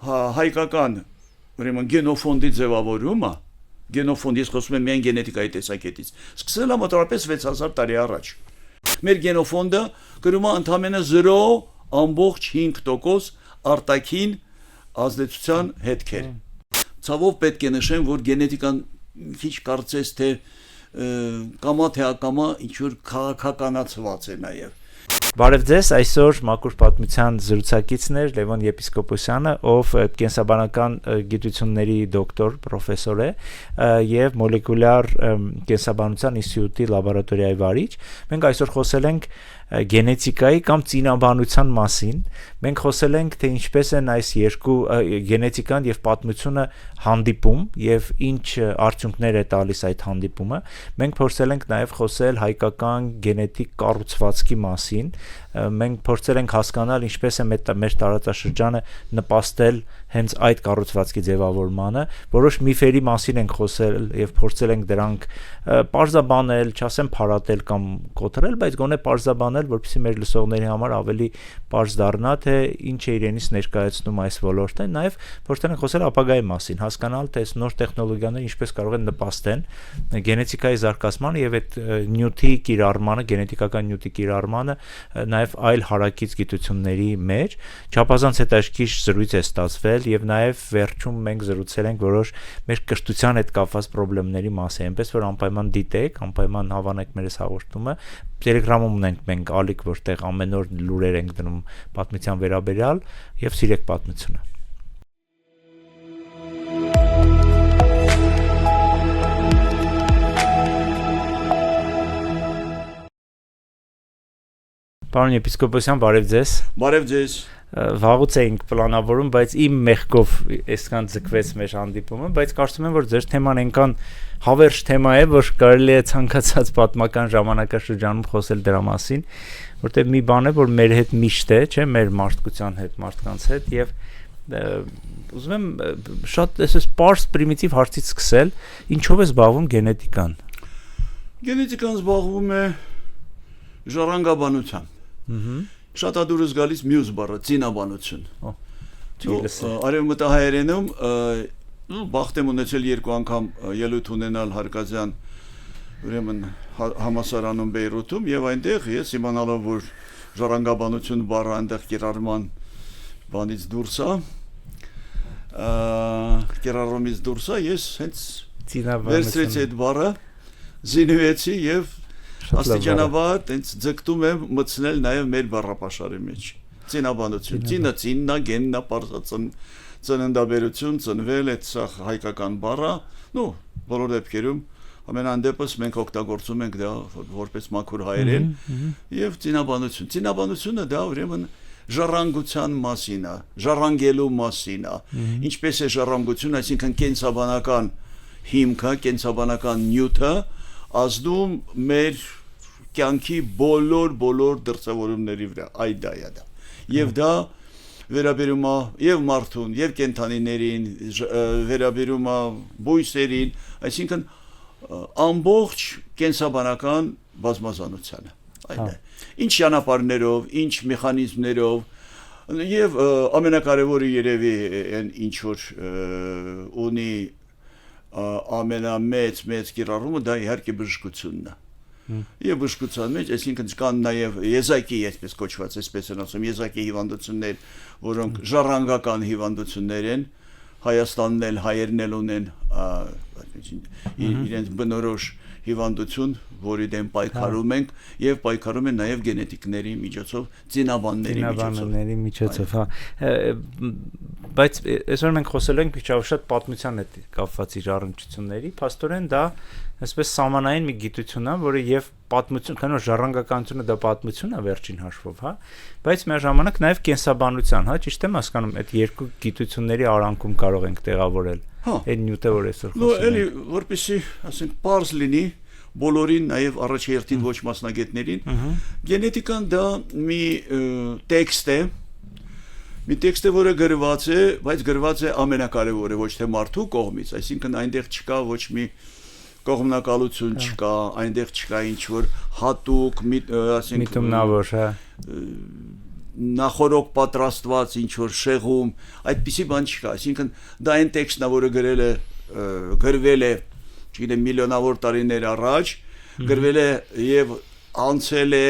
հայկական ուրեմն գենոֆոնդի ձևավորումը, գենոֆոնդի ես խոսում եմ միայն գենետիկայի տեսակետից, սկսել է մոտավորապես 6000 տարի առաջ։ Մեր գենոֆոնդը գրում է ընդամենը 0.5% արտաքին ազդեցության հետքեր։ Ցավով պետք է նշեմ, որ գենետիկան քիչ կարծես թե կամա թե ակամա ինչ-որ քաղաքականացված է նաև։ Բարև ձեզ, այսօր Մաքուր պատմության զրուցակիցն է Լևոն Եպիսկոպոսյանը, ով կենսաբանական գիտությունների դոկտոր, պրոֆեսոր է եւ մոլեկուլյար կենսաբանության ինստիտուտի լաբորատորիայի վարիչ։ Մենք այսօր խոսել ենք գենետիկայի կամ ծինաբանության մասին։ Մենք խոսել ենք, թե ինչպես են այս երկու գենետիկան եւ պատմությունը հանդիպում եւ ինչ արդյունքներ է տալիս այդ հանդիպումը։ Մենք փորձել ենք նաեւ խոսել հայկական գենետիկ կառուցվածքի մասին։ Մենք փորձել ենք հասկանալ ինչպես է մեր տարածաշրջանը նպաստել հենց այդ կառուցվածքի ձևավորմանը, որոշ միֆերի մասին ենք խոսել եւ փորձել ենք դրանք պարզաբանել, չասեմ փարատել կամ կոտրել, բայց գոնե պարզաբանել, որպեսզի մեր լսողների համար ավելի պարզ դառնա, թե ինչ է իրենից ներկայացնում այս ոլորտը, նաեւ փորձել ենք խոսել ապագայի մասին, հասկանալ, թե այս նոր տեխնոլոգիաները ինչպես կարող են նպաստեն գենետիկայի զարգացմանը եւ այդ նյութի կիրառմանը, գենետիկական նյութի կիրառմանը նաև այլ հարակից գիտությունների մեջ չափազանց հետաքրքիր զրույց է ստացվել եւ նաև վերջում մենք զրուցել ենք որոշ մեր կրթության հետ կապված խնդիրների մասին, այնպես որ անպայման դիտեք, անպայման հավանեք մեր հաղորդումը Telegram-ում ունենք մենք ալիք, որտեղ ամեն օր լուրեր ենք դնում պատմության վերաբերյալ եւ սիրեք պատմությունը։ Պարոն Եպիսկոպոսյան, բարև ձեզ։ Բարև ձեզ։ Վաղուց էինք պլանավորում, բայց իմ մեղքով այսքան ձգվեց մեր հանդիպումը, բայց կարծում եմ, որ ձեր թեման այնքան հավերժ թեմա է, որ կարելի է ցանկացած պատմական ժամանակաշրջանում խոսել դրա մասին, որտեղ մի բան է, որ մեր հետ միշտ է, չէ՞, մեր մարդկության հետ, մարդկանց հետ եւ ուզում եմ շատ այսպես պարզ պրիմիտիվ հարցից սկսել, ինչով է զբաղվում գենետիկան։ Գենետիկան զբաղվում է ժառանգաբանությամբ։ Շատ ադուրս գալիս մյուս բառը ծինաբանություն։ Արևմտահայերենում բախտ եմ ունեցել երկու անգամ ելույթ ունենալ Հարկազյան ուրեմն համալսարանում Բեյրութում եւ այնտեղ ես իմանալով որ ժառանգաբանություն բառը այնտեղ կիրառման բանից դուրս է, կիրառումից դուրս է, ես հենց վերցրեցի այդ բառը, զինվեցի եւ աստիճանաբար տենց ձգտում եմ մտցնել նաև մեր բառապաշարի մեջ։ Ծինաբանություն, ծինը, ծիննա, գեննա, ծննդաբերություն, ծնվել, այդ սա հայկական բառը, բոլոր դեպքերում ամենանդեպս մենք օգտագործում ենք դա որպես մաքուր հայերեն եւ ծինաբանություն։ Ծինաբանությունը դա ուրեմն ժառանգության մասին է, ժառանգելու մասին է։ Ինչպես է ժառանգություն, այսինքն կենսաբանական հիմքը, կենսաբանական նյութը ազդում մեր կյանքի բոլոր դրսևորումների վրա, այդ դա է դա։ Եվ դա վերաբերում է եւ մարդուն, եւ կենդանիներին, վերաբերում է բույսերին, այսինքն ամբողջ կենսաբանական բազմազանությանը։ Այդ է։ Ինչ ճանապարհներով, ինչ մեխանիզմներով եւ ամենակարևորը երևի այն ինչ որ ունի ամենամեծ կիրառումը դա իհարկե բժշկությունն է։ Եվ բժշկության մեջ, այսինքն կան նաև եզակի, այսպես կոչված, այսպես են ասում, եզակի հիվանդություններ, որոնք ժառանգական հիվանդություններ են, Հայաստանն էլ, հայերն էլ ունեն իրենց բնորոշ հիվանդություն, որի դեմ պայքարում ենք եւ պայքարում են նաև գենետիկների միջոցով, ծինաբանների միջոցով, հա։ Բայց այսօր մենք խոսել ենք շատ պատմության հետ կապված իր առնչությունների, փաստորեն դա այսպես սահմանային մի գիտություն է, որը եւ պատմություն, քանոր ժառանգականությունը դա պատմություն է վերջին հաշվով, հա, բայց միաժամանակ նաեւ կենսաբանության, հա, ճիշտ եմ հասկանում, այդ երկու գիտությունների արանքում կարող ենք տեղավորել այն նյութը, որ այսօր խոսում ենք։ Էլի, որպեսզի, ասենք, պարզ լինի բոլորին, նաեւ առաջերտին ոչ մասնագետներին, գենետիկան դա մի տեքստ է, որը գրված է, բայց գրված է ամենակարևորը ոչ թե մարդու կողմից, այսինքն այնտեղ չկա ոչ մի կողմնակալություն չկա, այնտեղ չկա ինչ որ հատուկ, ասենք, միտումնավոր, հա, նախորոք պատրաստված ինչ որ շեղում, այդպիսի բան չկա, այսինքն դա այն տեքստն է, որը գրվել է, չգիտեմ, միլիոնավոր տարիներ առաջ, գրվել է եւ անցել է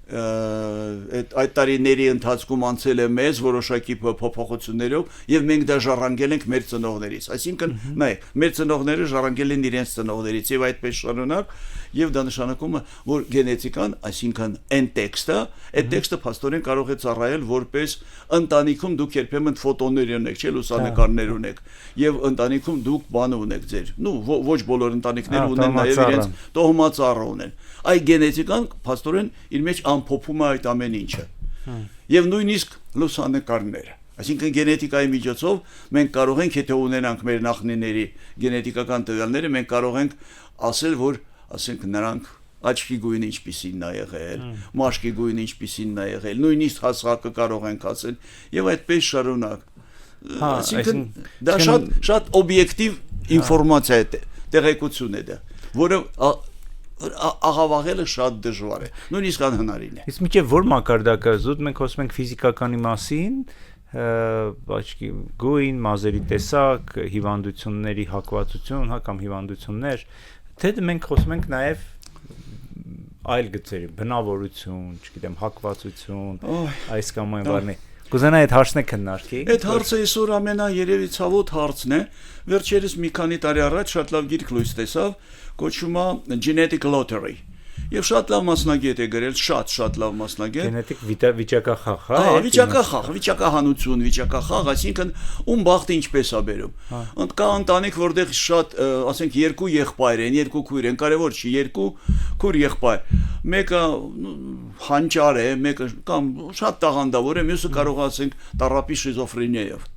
այդ տարիների ընթացքում անցել է մեզ որոշակի փոփոխություններով եւ մենք դա ժառանգել ենք մեր ծնողներից, այսինքն նայեք, մեր ծնողները ժառանգել են իրենց ծնողներից եւ այդպես շարունակ եւ դա նշանակում է, որ գենետիկան, այսինքն այն տեքստը, այդ տեքստը փաստորեն կարող է ծառայել որպես ընտանիքում դուք երբեմն ֆոտոներ ունեք, չէ՞, լուսանկարներ ունեք եւ ընտանիքում դուք բան ունեք ձեր, ոչ բոլոր ընտանիքները ունեն նաեւ իրենց տոհմածառը ունեն, այ գենետիկան փաստորեն իր մեջ ամփոփում է այդ ամեն ինչը եւ նույնիսկ լուսանկարները, այսինքն գենետիկայի միջոցով մենք կարող ենք, եթե ունենանք մեր նախնիների գենետիկական տվյալները, մենք կարող ենք ասել, որ ասենք նրանք աչքի գույնը ինչպիսին է եղել, մաշկի գույնը ինչպիսին է եղել, նույնիսկ հասակը կարող ենք ասել եւ այդպես շարունակ, այսինքն դա շատ օբյեկտիվ ինֆորմացիա է, տեղեկություն է դա, որը աղավաղելը շատ դժվար է, նույնիսկ անհնարին է։ Իսկ միջև որ մակարդակը զուտ մենք խոսում ենք ֆիզիկականի մասին, աչքի գույն, մազերի տեսակ, հիվանդությունների հակվածություն, կամ հիվանդություններ, թե մենք խոսում ենք նաև այլ գծերի, բնավորություն, չգիտեմ, հակվածություն, այս կամ այն բառնի։ Կուզենայի այդ հարցն է քննարկի։ Այդ հարցը այսօր ամենաերևի ցավոտ հարցն է։ Վերջերս մի քանի տարի առաջ շատ լավ գիրք լույս տեսավ, կոչվում է Genetic Lottery։ Եվ շատ լավ մասնագետ է գրել, շատ լավ մասնագետ։ Գենետիկ վիճակախաղ, հա։ Վիճակախաղ, վիճակահանություն, վիճակախաղ, այսինքն ում բախտը ինչպես է բերում։ Կա ընտանիք, որտեղ շատ, ասենք, երկու եղբայր են, երկու քույր են, կարևոր չի, երկու քույր եղբայր։ Մեկը հանճար է, մեկը կամ շատ տաղանդավոր է, մյուսը կարող է, ասենք, տառապի շիզոֆրենիայով։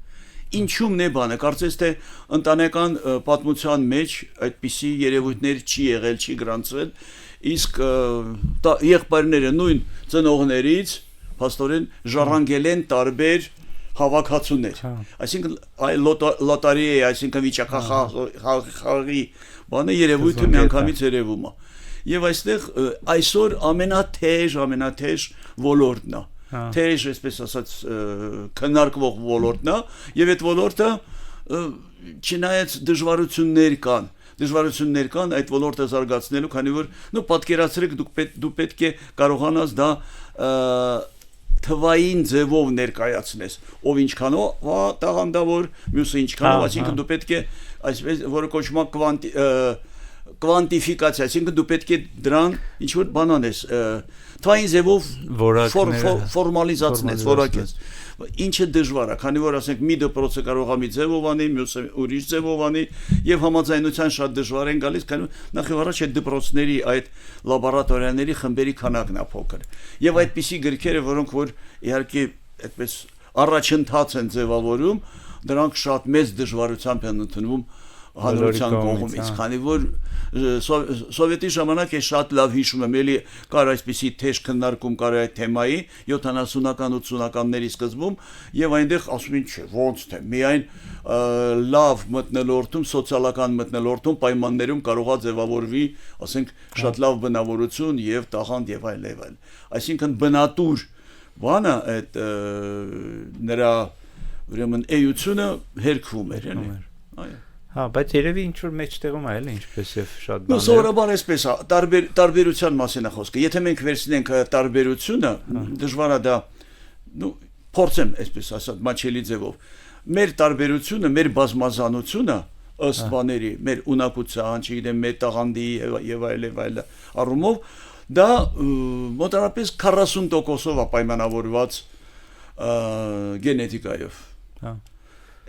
Ինչու՞մն է բանը, կարծես թե ընտանեկան պատմության մեջ այդպիսի երևույթներ չի եղել, չի գրանցվել, իսկ եղբայրները նույն ծնողներից փաստորեն ժառանգել են տարբեր հավաքածուներ, այսինքն լոտարի է, այսինքն վիճակախաղի բանը երևույթը միանգամից երևում է, եւ այստեղ այսօր ամենաթեժ ոլորտն է, թեժ, այսպես ասած, քննարկվող ոլորտն է, եւ այդ ոլորտը չնայած դժվարություններ կան այդ ոլորտը զարգացնելու, քանի որ պատկերացրեք դու պետք է կարողանաս դա թվային ձևով ներկայացնես, ով ինչքանով տաղանդավոր, մյուսը ինչքանով, այսինքն դու պետք է այսպես, որը կոչվում է կվանտիֆիկացիա, այսինքն դու պետք է դրան ինչ որ բան անես, թվային ձևով ֆորմալիզացնես, որակես, ինչը դժվար է, քանի որ ասենք մի դպրոցը կարող է մի ձևով անի, մյուսը ուրիշ ձևով անի, եւ համաձայնության շատ դժվար են գալիս, քանի նախ եւ առաջ այդ դպրոցների, այդ լաբորատորիաների խմբերի քանակն է փոքր, եւ այդպիսի գրքերը, որոնք որ իհարկե այդպես առաջընթաց են ձևավորում, դրանք շատ մեծ դժվարությամբ են ընդունվում հանրության կողմից, քանի որ սովետի ժամանակ է շատ լավ հիշում եմ, էլի կար այսպիսի թեժ քննարկում կար այդ թեմայի 70-ական 80-ականների սկզբում եւ այնտեղ ասում են չէ, ոնց թե միայն լավ մտնոլորտում, սոցիալական մտնոլորտում պայմաններում կարող է ձևավորվի, ասենք, շատ լավ բնավորություն եւ տաղանդ եւ այլ, այսինքն բնատուր բանը այդ նրա ուրեմն էությունը հերքվում էր, այո։ Հա, բայց երևի ինչ որ մեջտեղում է, էլի, ինչպես եւ շատ բաներ։ Սովորաբար այսպես է, տարբերության մասին է խոսքը։ Եթե մենք վերցնենք տարբերությունը, դժվար է դա, փորձեմ այսպես ասած, մաչելի ձևով։ Մեր տարբերությունը, մեր բազմազանությունը ըստ բաների, մեր ունակության, չգիտեմ, մեր տաղանդի եւ այլ առումով, դա մոտավորապես 40%-ով է պայմանավորված գենետիկայով։ Հա։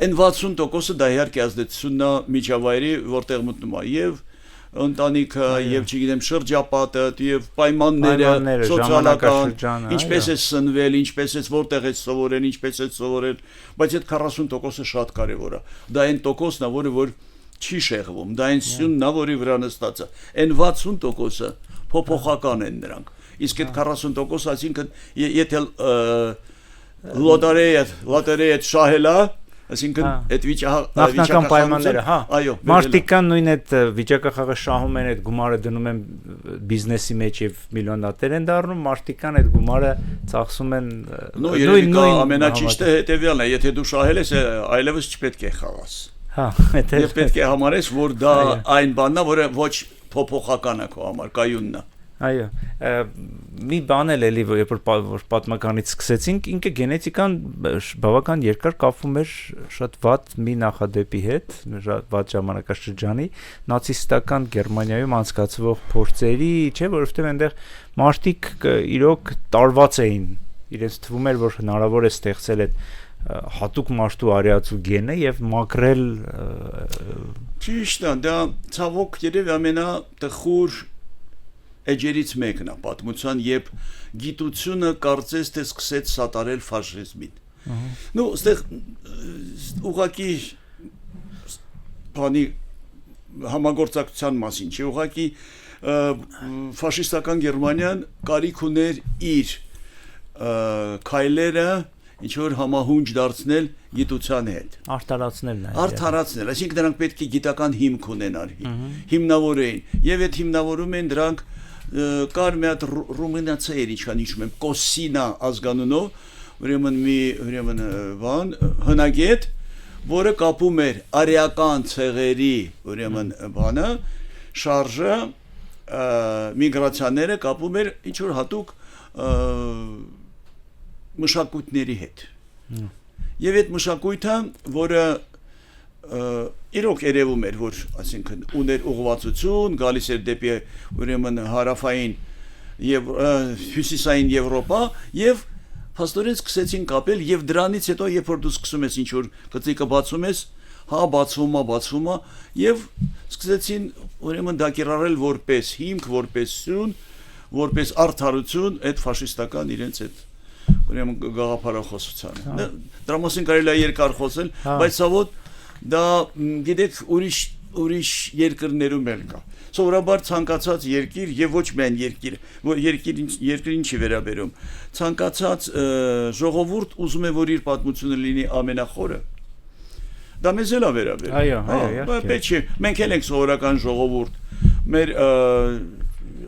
Այն 60%-ը դա իհարկե ազդեցությունն է միջավայրի, որտեղ մտնում է եւ ընտանիքը, եւ չգիտեմ շրջապատը, եւ պայմանները, սոցիալական, ինչպես է սնվել, ինչպես է որտեղ է սովորել, ինչպես է սովորել, բայց այդ 40%-ը շատ կարեւոր է։ Դա այն տոկոսն է, որ չի շեղվում, դա այն սյունն է, որի վրա նստած է։ Այն 60%-ը փոփոխական են նրանք։ Իսկ այդ 40%-ը, այսինքն եթե լոտարիա շահելա, Այսինքն այդ նախնական պայմանները, այո, մարդիկ կան նույն այդ վիճակախաղը շահում են, այդ գումարը դնում են բիզնեսի մեջ եւ միլիոնատեր են դառնում, մարդիկ կան այդ գումարը ծախսում են նույն ամենաճիշտը հետեւյալն է, եթե դու շահել ես, այլևս չպետք է խաղաս։ Եվ պետք է համարես, որ դա այն բանն է, որը ոչ փոփոխական է քո համար, կայունն է։ Այո, մի բան էլի, երբ որ պատմականից սկսեցինք, ինքը գենետիկան բավական երկար կապվում էր շատ վատ մի նախադեպի հետ, վատ ժամանակաշրջանի, նացիստական Գերմանիայում անցկացվող փորձերի, չէ, որովհետև այնտեղ մարդիկ իրոք տարված էին, իրենց թվում էր, որ հնարավոր է ստեղծել այդ հատուկ մարդու արիացու գենը եւ մակրել ճիշտ է, դա ցավոք երևի ամենատխուր էջերից մեկն է պատմության, երբ գիտությունը կարծես թե սկսեց սատարել ֆաշիզմին։ Ну, այստեղ ուղղակի բանի համագործակցության մասին չի, ուղղակի ֆաշիստական Գերմանիան կարիք ուներ իր քայլերը ինչ որ համահունչ դարձնել գիտության հետ, արդարացնել, այսինքն դրանք պետք է գիտական հիմք ունենան, հիմնավորեին, եւ այդ հիմնավորում են դրանք կար մի հատ ռումինացիներ, ինչքան հիշում եմ, Կոսինա ազգանունով, ուրեմն բան հնագետ, որը կապում էր արիական ցեղերի, ուրեմն բանը, շարժը, միգրացիաները կապում էր ինչ որ հատուկ մշակույթների հետ։ Եվ այդ մշակույթը, որը իրոք երևում էր, որ այսինքն ուներ ուղղվածություն, գալիս էր դեպի ուրեմն հարավային եւ հյուսիսային Եվրոպա եւ փաստորեն սկսեցին կապել եւ դրանից հետո երբ որ դու սկսում ես ինչ որ գծիկը բացում ես, բացվում է եւ սկսեցին ուրեմն դա կիրառել որպես հիմք, որպես սյուն, որպես արդարություն այդ ֆաշիստական իրենց այդ ուրեմն գաղափարախոսությանը։ Դրա մասին կարելի է երկար խոսել, բայց ցավոք դա գիտեք ուրիշ երկրներում էլ կա։ Սովորաբար ցանկացած երկիր եւ ոչ միայն երկիրին չի վերաբերում։ Ցանկացած ժողովուրդ ուզում է որ իր պատմությունը լինի ամենախորը։ Դա մեզ էլ է վերաբերում։ Այո, պետք չէ։ Մենք էլ ենք սովորական ժողովուրդ։ Մեր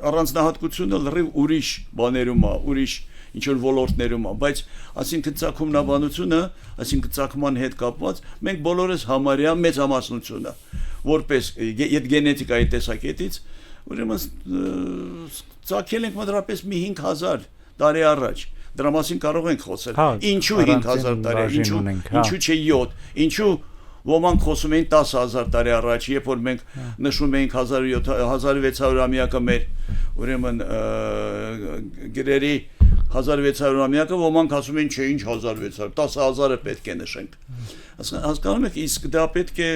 առանձնահատկությունը լրիվ ուրիշ բաներում է, ուրիշ ինչ որ ոլորտներում է, բայց այսինքն ցակումնաբանությունը, այսինքն ցակման հետ կապված, մենք բոլորս համարյա մեծամասնությունը, որպես այդ գենետիկայի տեսակետից, ուրեմն ցակել ենք մոտավորապես մի 5000 տարի առաջ։ Դրա մասին կարող ենք խոսել։ Ինչու 5000 տարի, ինչու չէ 7, ինչու ոմանք խոսում էին 10000 տարի առաջ, երբ որ մենք նշում էինք 1600-ամյակը մեր ուրեմն գրերի 1600-ամյակը, ոմանք ասում են չէ, ինչ 1600, 10000-ը պետք է նշենք։ Հասկանում եք, իսկ դա պետք է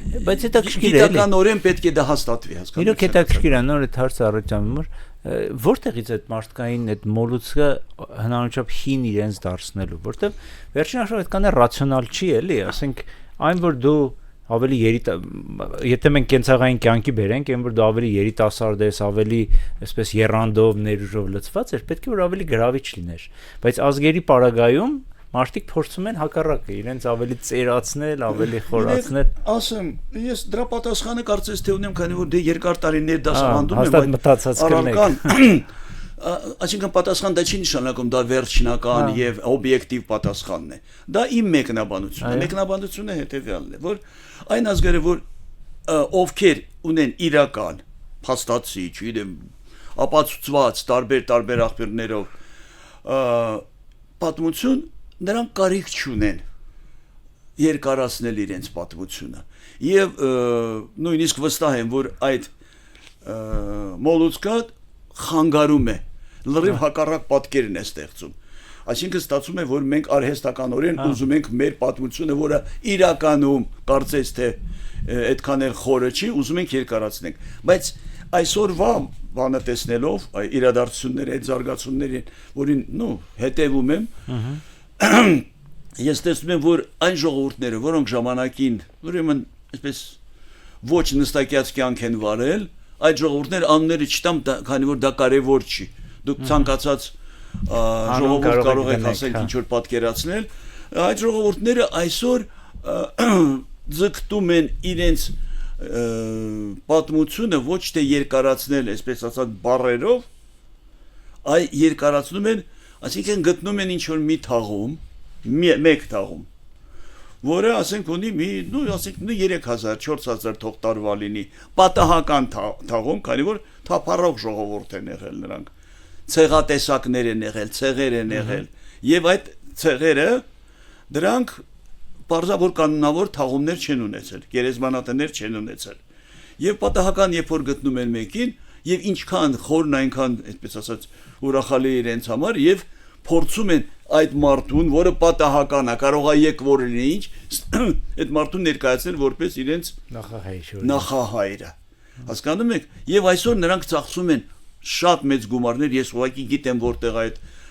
բայց հետաքրքիր է, գիտականորեն պետք է դա հաստատվի, հասկանում եք։ Իրոք հետաքրքիր է, նոր այդ հարցը առաջանում էր, որտեղից այդ մարդկային այդ մոլուցքը հնարավորինչափ հին իրենց դարձնելու, որտեղ վերջին հաշվով այդքան է ռացիոնալ չի, էլի, ասենք այն որ դու ավելի եթե մենք կենցաղային կյանքի բերենք, այն որ դու ավելի երիտասարդ ես, ավելի այսպես երանդով, ներուժով լցված ես, պետք է որ ավելի գրավիչ լիներ, բայց ազգերի պարագայում մարդիկ փորձում են հակառակը, իրենց ավելի ծերացնել, ավելի խորացնել։ Ասեմ, ես դրա պատասխանը կարծես թե ունեմ, քանի որ դե երկար տարիներ դասավանդում եմ, հաստատ մտածած կլինեք։ Այսինքն պատասխան դա չի նշանակում դա վերջնական եւ օբյեկտիվ պատասխանն է։ Դա իմ մեկնաբանությունն է։ Մեկնաբանությունը հետեւյալն է, որ այն ազգերը, որ ովքեր ունեն իրական փաստացի, չգիտեմ, ապացուցված տարբեր աղբյուրներով պատմություն, նրանք կարիք չունեն երկարացնել իրենց պատմությունը եւ նույնիսկ վստահ եմ որ այդ մոլուցկը խանգարում է լրիվ հակառակ պատկերն է ստեղծում այսինքն ստացվում է որ մենք արհեստականորեն ուզում ենք մեր պատմությունը որը իրականում կարծես թե այդքան էլ խորը չի ուզում ենք երկարացնենք բայց այսօրվա բանը տեսնելով իրադարձությունները այդ զարգացումներին որին հետևում եմ ես տեսնում եմ, որ այն ժողովուրդները, որոնք ժամանակին, ուրեմն, այսպես ոչ նստակյաց կյանք են վարել, այդ ժողովուրդները անունները չտամ, քանի որ դա կարևոր չի։ Դուք ցանկացած ժողովուրդ կարող եք ասել ինչ որ պատկերացնել, այդ ժողովուրդները այսօր ձգտում են իրենց պատմությունը ոչ թե երկարացնել, այսպես ասած, բառերով, այլ երկարացնում են, այսինքն գտնում են ինչ-որ մի թաղում, մեկ թաղում, որը, ասենք, ունի ասենք, 3000, 4000 թող տարվա լինի, պատահական թաղում, քանի որ թափառող ժողովուրդ են եղել նրանք, ցեղատեսակներ են եղել, ցեղեր են եղել, եւ այդ ցեղերը դրանք պարզավոր կանոնավոր թաղումներ չեն ունեցել, գերեզմանատներ չեն ունեցել։ Եվ պատահական երբ որ գտնում են մեկին, եւ ինչքան խորն այնքան, այդպես ասած, ուրախալի իրենց համար եւ փորձում են այդ մարդուն, որը պատահական է, կարող է եկվոր լինի ինչ, այդ մարդուն ներկայացնել որպես իրենց նախահայրը։ Հասկանում եք, եւ այսօր նրանք ծախսում են շատ մեծ գումարներ, ես ուղղակի գիտեմ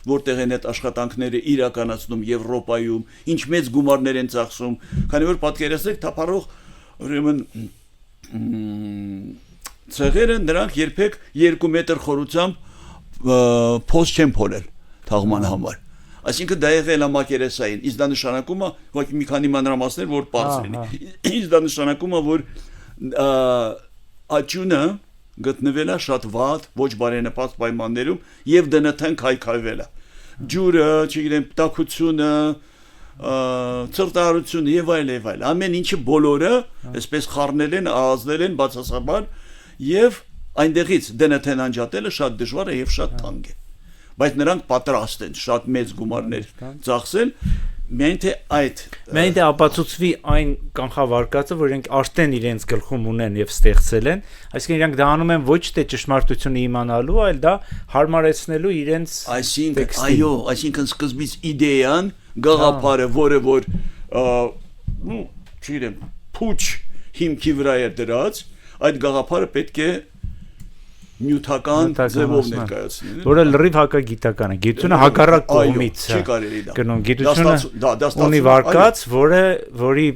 որտեղ են այդ աշխատանքները իրականացնում Եվրոպայում, ինչ մեծ գումարներ են ծախսում, քանի որ պատկերացրեք թափառող ուրեմն ցեղերը նրանք երբեք 2 մետր խորությամբ փոս չեն փորել թաղման համար։ Այսինքն դա եղել է մակերեսային, իսկ դա նշանակում է ուղղակի մի քանի մանրամասներ, որ պարզ լինի։ Իսկ դա նշանակում է, որ աճյունը գտնվել է շատ վատ, ոչ բարենպաստ պայմաններում եւ դնթեն քայքայվել է։ Ջուրը, չգիտեմ, տաքությունը, ծրտարությունը եւ այլ։ Ամեն ինչը բոլորը այսպես խառնել են, ազդել են բացասաբար եւ այնտեղից դնթեն անջատելը շատ դժվար է եւ շատ թանկ է։ Բայց նրանք պատրաստ են շատ մեծ գումարներ ծախսել, միայն թե ապացուցվի այն կանխավարկածը, որ իրենք արդեն իրենց գլխում ունեն եւ ստեղծել են, այսինքն իրենք դա անում են ոչ թե ճշմարտությունը իմանալու, այլ դա հարմարեցնելու իրենց այո, այսինքն սկզբից իդեան, գաղափարը, որը որ չգիտեմ, փուչ հիմքի վրա է դրած, այդ գաղափարը պետք է նյութական ձևով ներկայացնել, որը լրիվ հակագիտական է, գիտությունը հակառակ կողմից է գնում, գիտությունը ունի վարկած, որի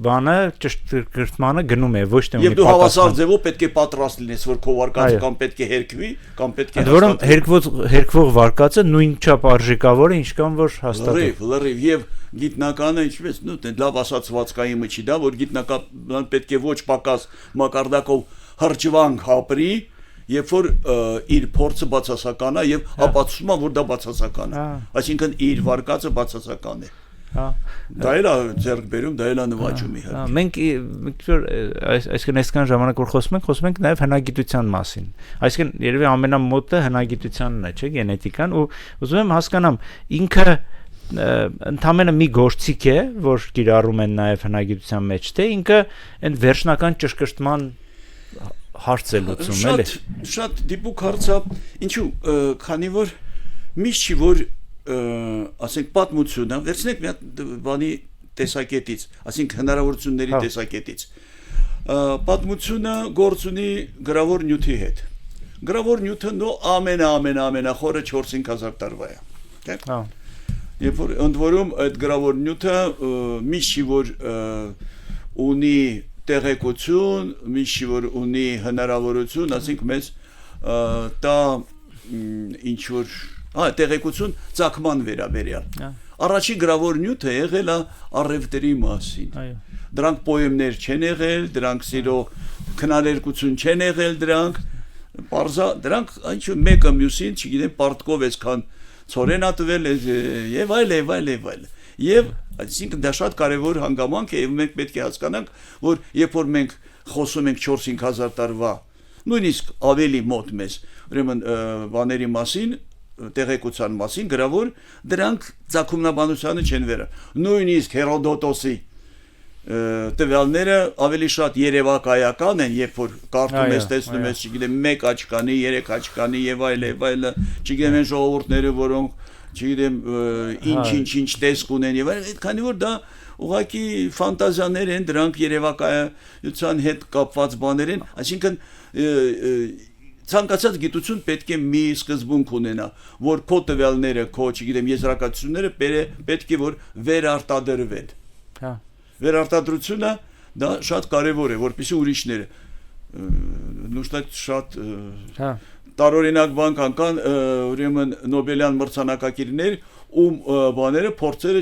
բանը ճշտկրտմանը գնում է, ոչ թե ունի պատասխան։ Եվ դու հավասար ձևով պետք է պատրաստ լինես, որ քո վարկածը կամ պետք է հերկվի, կամ պետք է հաստատվի։ Հերկվող վարկածը նույնչափ արժեքավոր է, ինչքան որ հաստատը։ Լրիվ եւ գիտնականը ինչպես, լավ ասացվածքայի միջի դա, որ գիտնականը պետք է ոչ պակաս մակարդակով հրճվանք հապրի, երբ որ իր փորձը բացասական է եւ ապացուցում է, որ դա բացասական է, այսինքն իր վարկածը բացասական է։ Դա էլ է ձեռք բերում, դա էլ է նվաճում իհարկե։ Մենք այսինքն այսքան ժամանակ որ խոսում ենք նաեւ հնագիտության մասին։ Այսինքն երևի ամենամոտը հնագիտությանն է, չէ՞, գենետիկան, ու ուզում եմ հասկանամ ինքը ընդամենը մի գործիք է, որ կիրառում են նաեւ հնագիտության մեջ, թե ինքը այն վերջնական ճշգրտման հարց է լուծում, էլի։ Շատ դիպուկ հարց է, ինչու, քանի որ միշտ չի որ ասենք պատմությունը, վերցնենք մի հատ բանի տեսակետից, ասենք հնարավորությունների տեսակետից։ Պատմությունը գործ ունի գրավոր նյութի հետ։ Գրավոր նյութը ամենախորը 4-5000 տարվա է։ Երբ որ ընդ որում այդ գրավոր նյութը միշտ չի որ ունի տեղեկություն, միշտ որ ունի հնարավորություն, ասենք մեզ դա ինչ որ տեղեկություն ցակման վերաբերյալ։ Առաջի գրավոր նյութը եղել է առևտրի մասին։ Դրանք պոեմներ չեն եղել, դրանք սիրո քնարերգություն չեն եղել, դրանք ինչ մեկը մյուսին, չգիտեմ, պարտկով այսքան ծորեն ատվել եւ այլ։ Եվ այսինքն դա շատ կարևոր հանգամանք է եւ մենք պետք է հասկանանք, որ երբ որ մենք խոսում ենք 4-5000 տարվա, նույնիսկ ավելի մոտ մեզ, ուրեմն բաների մասին, տեղեկության մասին գրավոր, դրանք ցակումնաբանությանը չեն վերա։ Նույնիսկ Հերոդոտոսի տվյալները ավելի շատ երևակայական են, երբ որ կարդում ես, տեսնում ես, չգիտեմ, 1 աչքանի, 3 աչքանի եւ այլ, չգիտեմ, այն ժողովուրդները, որոնք չգիտեմ ինչ տեսք ունեն եւ այլն, քանի որ դա ուղղակի ֆանտազիաներ են, դրանք երևակայության հետ կապված բաներ են, այսինքն ցանկացած գիտություն պետք է մի սկզբունք ունենա, որ քո տվյալները, քո, չգիտեմ, եզրակացությունները պետք է որ վերարտադրվեն։ Վերարտադրությունը դա շատ կարևոր է, որպեսզի ուրիշները նույնիսկ շատ տարօրինակ բան կան ուրեմն Նոբելյան մրցանակակիրներ, բաները փորձերը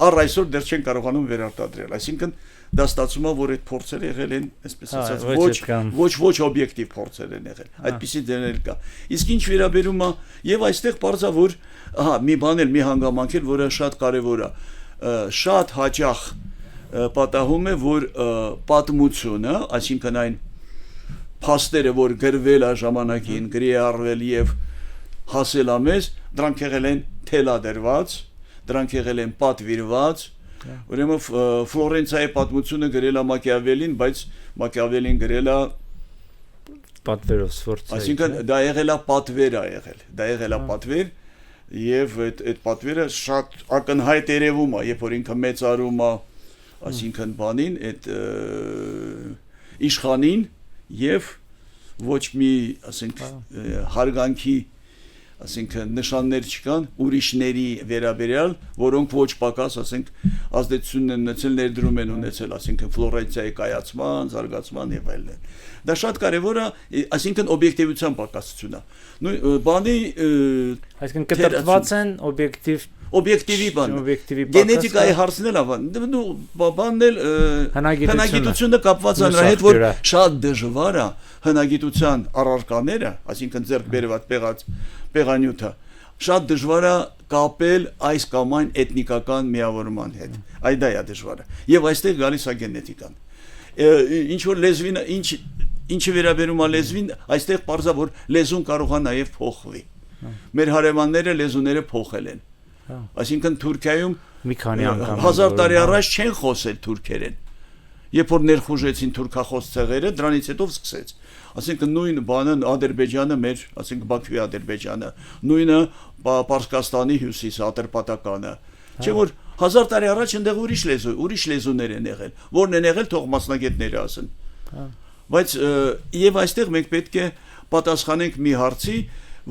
առ այսօր դեռ չեն կարողանում վերարտադրել, այսինքն դա ստացվում է որ այդ փորձերը եղել են այսպես ասած ոչ օբյեկտիվ փորձեր են եղել, այդպիսի դերներ կա, իսկ ինչ վերաբերում է եւ այստեղ բարձա որ մի բան էլ մի հանգամանք էլ որը շատ կարեւոր է, շատ հաճախ պատահում է որ պատմությունը, այսինքն այն փաստերը որ գրվել է ժամանակին, գրի արվել եւ հասել է մեզ, դրանք եղել են թելադրված, դրանք եղել են պատվիրված, ուրեմն Ֆլորենցիայի պատմությունը գրել է Մակիավելին, բայց Մակիավելին գրել է պատվերով Սֆորցայի, այսինքն դա եղել է պատվեր, եւ այդ պատվերը շատ ակնհայտ երևում է, երբ որ ինքը մեծարում է, այսինքն բանին, այդ իշխանին եւ ոչ մի, ասենք, հարգանքի, ասենք նշաններ չկան ուրիշների վերաբերյալ, որոնք ոչ պակաս, ասենք, ազդեցություն են ունեցել, ներդրում են ունեցել, ասենք Ֆլորենցիայի կայացման, զարգացման եւ այլն։ Դա շատ կարեւոր է, այսինքն օբյեկտիվության պակասություն է։ Բանի, այսինքն կտրտված են օբյեկտիվի բան։ Գենետիկայի հարցն էլ բանն էլ հնագիտությունը կապված է նրա հետ, որ շատ դժվար է հնագիտության առարկաները, այսինքն ձեռք բերված պեղանյութը, շատ դժվար է կապել այս կամ այն էթնիկական միավորման հետ։ Այդ դա է դժվարը։ Եվ այստեղ գալիս է գենետիկան։ Ինչ որ լեզվին, ինչը վերաբերում է լեզվին, այստեղ պարզա որ լեզուն կարող է նաև փոխվի։ Մեր հարևանները լեզուները փոխել են։ Այսինքն Թուրքիայում մի քանի անգամ 1000 տարի առաջ չեն խոսել թուրքերեն։ Երբ որ ներխուժեցին թուրքախոս ցեղերը, դրանից հետո սկսեց։ Այսինքն նույն բանը Ադրբեջանը մեր, ասենք Բաքվի Ադրբեջանը, նույնը Պարսկաստանի հյուսիսը, Ատրպատականը։ Չէ՞ որ 1000 տարի առաջ այնտեղ ուրիշ լեզուներ են եղել, որն են եղել թող մասնագետները ասեն։ Բայց եւ այստեղ մենք պետք է պատասխանենք մի հարցի,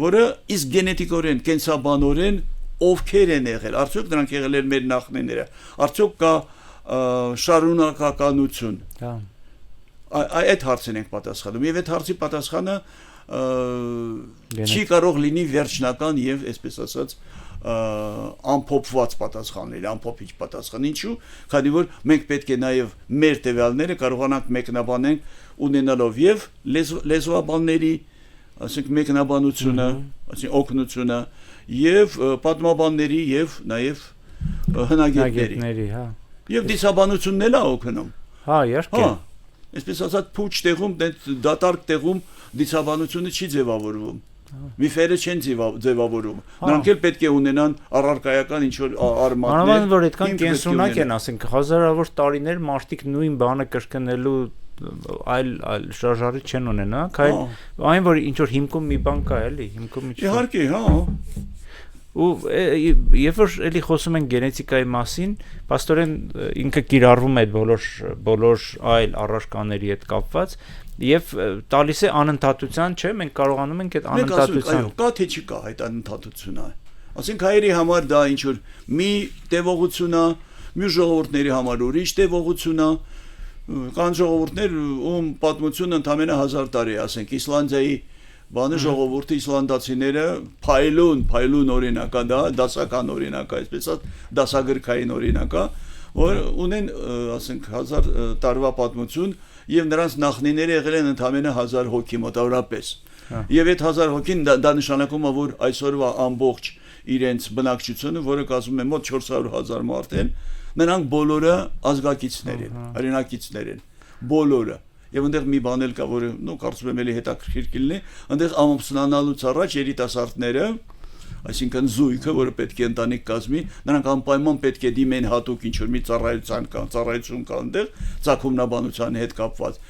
որը իսկ գենետիկորեն, կենսաբանորեն ովքեր են եղել, արդյոք դրանք եղել են մեր նախնիները, արդյոք կա շարունակականություն։ Այդ հարցին ենք պատասխանում եւ այդ հարցի պատասխանը չի կարող լինի վերջնական եւ այսպես ասած ամփոփված պատասխան լինի, ամփոփիչ պատասխան, ինչու, քանի որ մենք պետք է նաեւ մեր տվյալները կարողանանք մեկնաբանել ունենալով եւ լեզվաբանների, ասենք մեկնաբանությունը, ասենք օգնությունը եւ պատմաբանների եւ նաեւ հնագետների, եւ դիցաբանությունն էլ է օգնում։ Իհարկե։ Այսպես ասած փուչ տեղում, դատարկ տեղում դիցաբանությունը չի ձևավորվում։ Միֆերը չեն ձևավորում։ Նրանք էլ պետք է ունենան առարկայական ինչ որ արմատներ։ Մանավանդ որ այդքան կենսունակ են, ասենք հազարավոր տարիներ մարդիկ նույն բանը կրկնելու այլ շարժարի չեն ունենա, այն որ ինչ որ հիմքում մի բան կա, էլի, հիմքում ինչ։ Իհարկե, ու երբ որ էլի խոսում են գենետիկայի մասին, պաստորեն ինքը կիրառվում է բոլոր այլ առարկաների հետ կապված եւ տալիս է անընդհատության, չէ՞, մենք կարողանում ենք այդ անընդհատության։ Կա թե չկա այդ անընդհատությունը։ Ասենք հայերի համար դա ինչ որ մի տևողություն է, մյուս ժողովուրդների համար ուրիշ տևողություն է, կան ժողովուրդներ, ում պատմությունը ընդամենը 1000 տարի է, ասենք Իսլանդիայի բանը ժողովուրդը իսլանդացիները փայլուն օրինակ է դա, դասական օրինակ է, այսպես դասագրքային օրինակ է, որ ունեն, ասենք 1000 տարվա պատմություն եւ նրանց նախնիները եղել են ընդամենը 1000 հոգի մոտավորապես։ Եվ այդ 1000 հոգին դա նշանակում է, որ այսօրվա ամբողջ իրենց բնակչությունը, որը կազմում է մոտ 400,000 մարդ են, նրանք բոլորը ազգակիցներ են, հայրենակիցներ են, բոլորը։ Եվ այնտեղ մի բան էլ կա, որը կարծում եմ էլի հետաքրքիր կլինի, այնտեղ ամուսնանալուց առաջ երիտասարդները, այսինքն զույգը, որը պետք է ընտանիք կազմի, նրանք անպայման պետք է դիմեն հատուկ ինչ որ մի ծառայություն կա այնտեղ, ծագումնաբանության հետ կապված,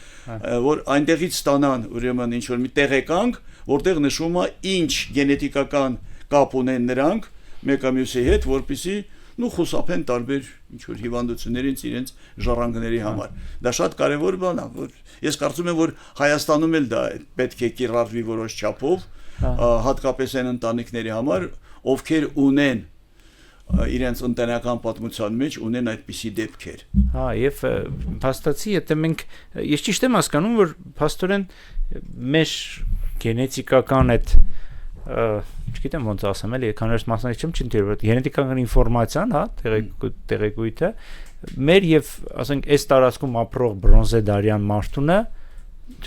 որ այնտեղից ստանան ուրեմն ինչ որ մի տեղեկանք, որտեղ նշվում է ինչ գենետիկական կապ ունեն նրանք մեկը մյուսի հետ, որպեսզի խուսափեն տարբեր ինչ որ հիվանդություններից իրենց ժառանգների համար։ Դա շատ կարևոր բան է, որ ես կարծում եմ, որ Հայաստանում էլ դա պետք է կիրառվի որոշ չափով, հատկապես այն ընտանիքների համար, ովքեր ունեն իրենց ընտանեկան պատմության մեջ ունեն այդպիսի դեպքեր։ Եվ փաստացի, եթե մենք ես ճիշտ եմ հասկանում, որ փաստորեն մեր գենետիկական այդ չգիտեմ ոնց ասեմ, էլի, քանի որ մասնակից չեմ, չընկերվի, գենետիկական ինֆորմացիան, հա, տեղեկույթը մեր եւ ասենք այս տարածքում ապրող բրոնզե դարյան մարդունը,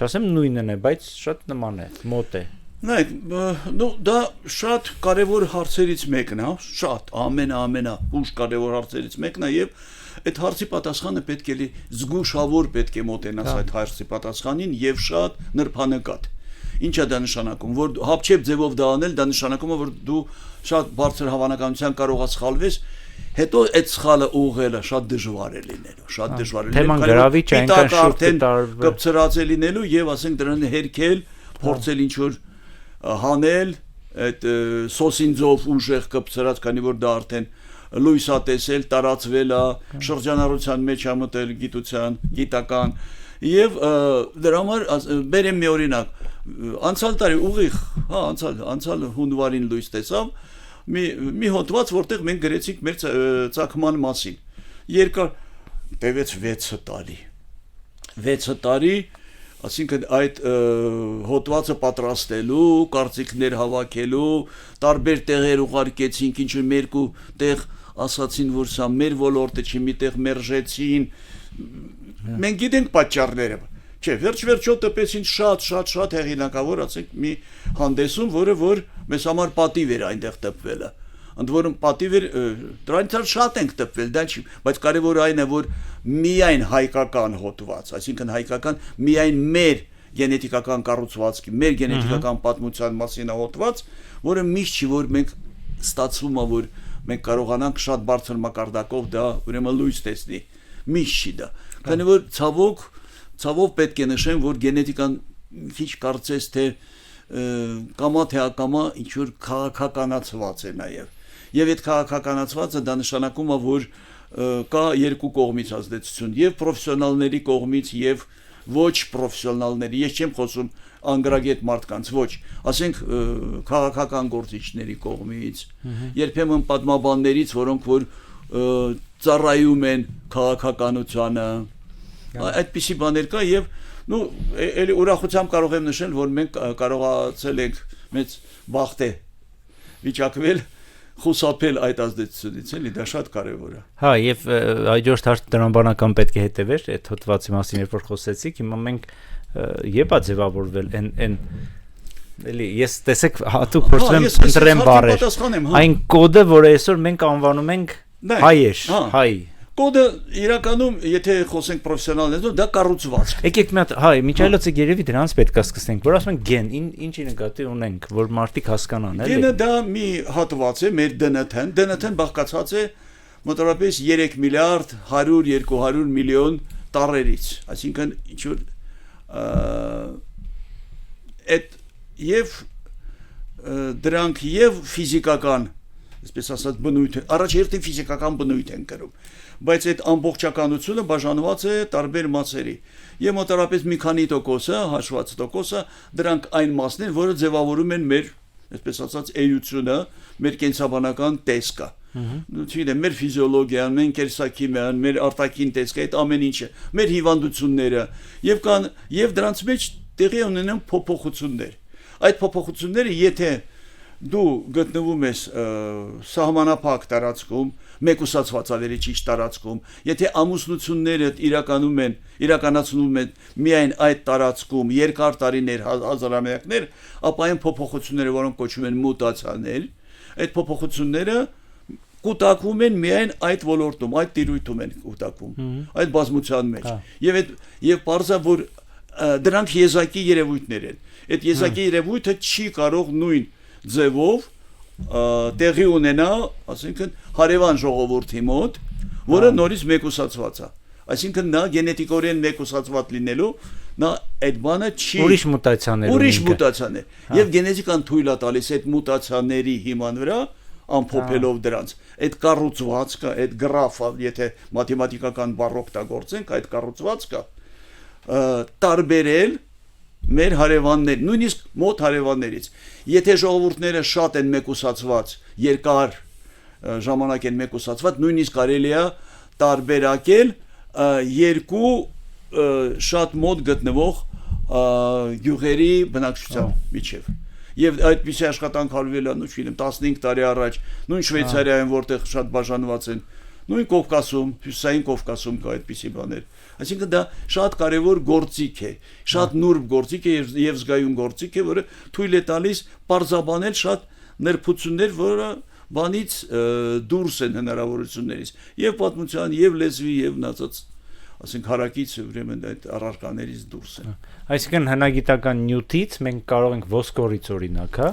չասեմ նույնն է, բայց շատ նման է, մոտ է։ Նայեք, դա շատ կարևոր հարցերից մեկն է, շատ ամենա ուժ կարևոր հարցերից մեկն է եւ այդ հարցի պատասխանը պետք է զգուշավոր պետք է մոտենաս այդ հարցի պատասխանին եւ շատ նրբանկատ։ Ինչ է դա նշանակում, որ հապչեպ ձևով դա անել, դա նշանակում է, որ դու շատ բարձր հավանականությամբ կարող ես սխալվես, հետո այդ սխալը ուղղելը շատ դժվար է լինելու, շատ դժվար է լինելու։ Թեման գրավիչ է, այնքան շուտ կտարվի։ Կպցրած է լինելու եւ ասենք դրան հերքել, փորձել ինչ որ հանել, այդ սոսինձով ուժեղ կպցրած, քանի որ դա արդեն լույս է տեսել, տարածվել է, շրջանառության մեջ է մտել գիտական եւ դրա համար բերեմ մի օրինակ, անցյալ տարի ուղիղ, հա, անցյալ հունվարին լույս տեսավ մի հոդված, որտեղ մենք գրեցինք մեր ծագման մասին։ Երկար տևեց 6 տարի, ասինքն այդ հոդվածը պատրաստելու, կարծիքներ հավաքելու, տարբեր տեղեր ուղարկեցինք, ինչ որ երկու տեղ ասացին, որ սա մեր ոլորտը չի, միտեղ մերժեցին։ Մենք գիտենք պատճառները։ Չէ, վերջ-վերջո տպեցին շատ հեղինակավոր, ասենք մի հանդեսում, որը որ մեզ համար պատիվ էր այնտեղ տպվելը։ Ընդ որում պատիվ էր, դրանից շատ ենք տպվել, դա չի, բայց կարևորը այն է, որ միայն հայկական հոդված, այսինքն հայկական միայն մեր գենետիկական կառուցվածքի, մեր գենետիկական պատմության մասին հոդված, որը միշտ չի, որ մենք ստացվում է, որ մենք կարողանանք շատ բարձր մակարդակով դա ուրեմն լույս տեսնի։ Միշտ չի դա։ Քանի որ ցավով պետք է նշեմ, որ գենետիկան քիչ կարծես թե կամա թե ակամա ինչ որ քաղաքականացված է նաև։ Եվ այդ քաղաքականացվածը դա նշանակում է, որ կա երկու կողմից ազդեցություն, եւ պրոֆեսիոնալների կողմից եւ ոչ պրոֆեսիոնալների։ Ես չեմ խոսում անգրագետ մարդկանց, ոչ, ասենք քաղաքական գործիչների կողմից, երբեմն պատմաբաններից, որոնք որ ծառայում են քաղաքականությանը, այդպիսի բաներ կա եւ էլի ուրախությամբ կարող եմ նշել, որ մենք կարողացել ենք մեծ բախտ է վիճակվել խուսափել այդ ազդեցությունից, էլի դա շատ կարևոր է։ Հա, եւ հաջորդ հարցը տրամաբանական պետք է հետևեր այդ հոդվածի մասին, երբ որ խոսեցիք, հիմա մենք եպա ձևավորվել այն էլի ես տեսեք հատուկ փորձում եմ ընտրեմ բառեր։ Այն կոդը, որը այսօր մենք անվանում ենք հայ։ Կոդը իրականում, եթե խոսենք պրոֆեսիոնալներով, դա կառուցվածք։ Եկեք մի հատ, հայ, Միքայելոցը երևի դրանց պետք է սկսենք, որ ասում են գեն, ինչի նկատի ունենք, որ մարդիկ հասկանան, էլի։ Գենը դա մի հատված է, մեր DNT-ն բաղկացած է մոտավորապես 3 միլիարդ 100-200 միլիոն տարրերից, այսինքն ինչ որ այդ եւ դրանք եւ ֆիզիկական, այսպես ասած, բնույթ, առաջերտին ֆիզիկական բնույթ են կրում, բայց այդ ամբողջականությունը բաժանված է տարբեր մասերի եւ մոտավորապես մի քանի տոկոսը, հաշված տոկոսը, դրանք այն մասն են, որը ձևավորում են մեր, այսպես ասած, էությունը, մեր կենսաբանական տեսքը։ Չգիտեմ, մեր ֆիզիոլոգիան, մեր կենսաքիմիան, մեր արտաքին տեսքը, այդ ամեն ինչը, մեր հիվանդությունները եւ դրանց մեջ տեղի ունենան փոփոխություններ։ Այդ փոփոխությունները, եթե դու գտնվում ես սահմանափակ տարածքում, մեկուսացված ավելի ճիշտ տարածքում, եթե ամուսնությունները իրականացնում են միայն այդ տարածքում երկար տարիներ, հազարամյակներ, ապա այն փոփոխությունները, որոնք կոչվում են մուտացիաներ, այդ փոփոխությունները կուտակվում են միայն այդ ոլորտում, այդ տիրույթում են կուտակվում, այդ բազմության մեջ։ Եվ պարզա, որ դրանք եզակի երևույթներ են։ Այդ եզակի երևույթը չի կարող նույն ձևով տեղի ունենա, ասինքն հարևան ժողովրդի մոտ, որը նորից մեկուսացված է։ Այսինքն նա գենետիկորեն մեկուսացված լինելու, նա այդ բանը չի ուրիշ մուտացիաներ։ Եվ գենետիկան թույլ է տալիս այդ մուտացիաների հիման վրա ամփոփելով դրանց։ Այդ կառուցվածքը, այդ գրաֆը, եթե մաթեմատիկական բառ օգտագործենք, այդ կառուցվածքը տարբերել մեր հարևաններ, նույնիսկ մոտ հարևաններից։ Եթե ժողովուրդները շատ են մեկուսացված, երկար ժամանակ են մեկուսացված, նույնիսկ կարելի է տարբերակել երկու շատ մոտ գտնվող գյուղերի բնակչության միջև։ եւ այդպիսի աշխատանք արվել է նույն ֆիլմ 15 տարի առաջ նույն Շվեյցարիայում որտեղ շատ բաժանված են նույն Կովկասում հյուսիսային Կովկասում կա այդպիսի բաներ այսինքն դա շատ կարեւոր գործիք է շատ նուրբ գործիք է եւ զգայուն գործիք է որը թույլ է տալիս բարձաբանել շատ ներբություններ որը բանից դուրս են հնարավորություններից եւ պատմության եւ լեզվի եւ մնացած ասենք հարակից ուրեմն այդ առարկաներից դուրս են այսինքն հնագիտական նյութից մենք կարող ենք ոսկորից օրինակ հա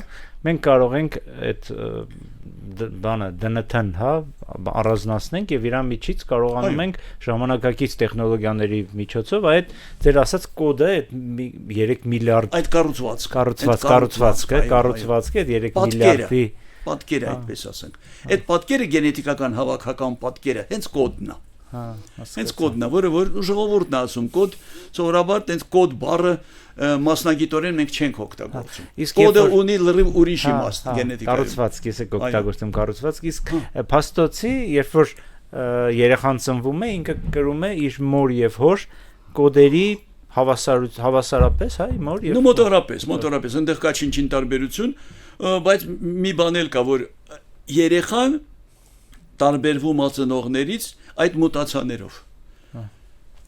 մենք կարող ենք այդ բանը դնթն հա առանձնացնենք եւ իր միջից կարողանում ենք ժամանակակից տեխնոլոգիաների միջոցով այդ ձեր ասած կոդը այդ 3 միլիարդ այդ կառուցվածքը այդ 3 միլիարդի պատկերը այդպես ասենք այդ պատկերը գենետիկական հավաքական պատկերը հենց կոդն է հենց կոդն է որը որ ժողովուրդն է ասում կոդ սովորաբար տենց կոդ բառը մասնագիտորեն մենք չենք օգտագործում կոդը ունի լրիվ ուրիշ իմաստ գենետիկայում կառուցվածք ես եք օգտագործում կառուցվածք իսկ փաստոցի երբ որ երեխան ծնվում է ինքը կրում է իր մոր եւ հոր կոդերի հավասարապես հա մոր եւ մոտորապես այնտեղ կա ինչ-ինչ տարբերություն բայց մի բան էլ կա որ երեխան տարբերվում ածնողներից այդ մուտացիաներով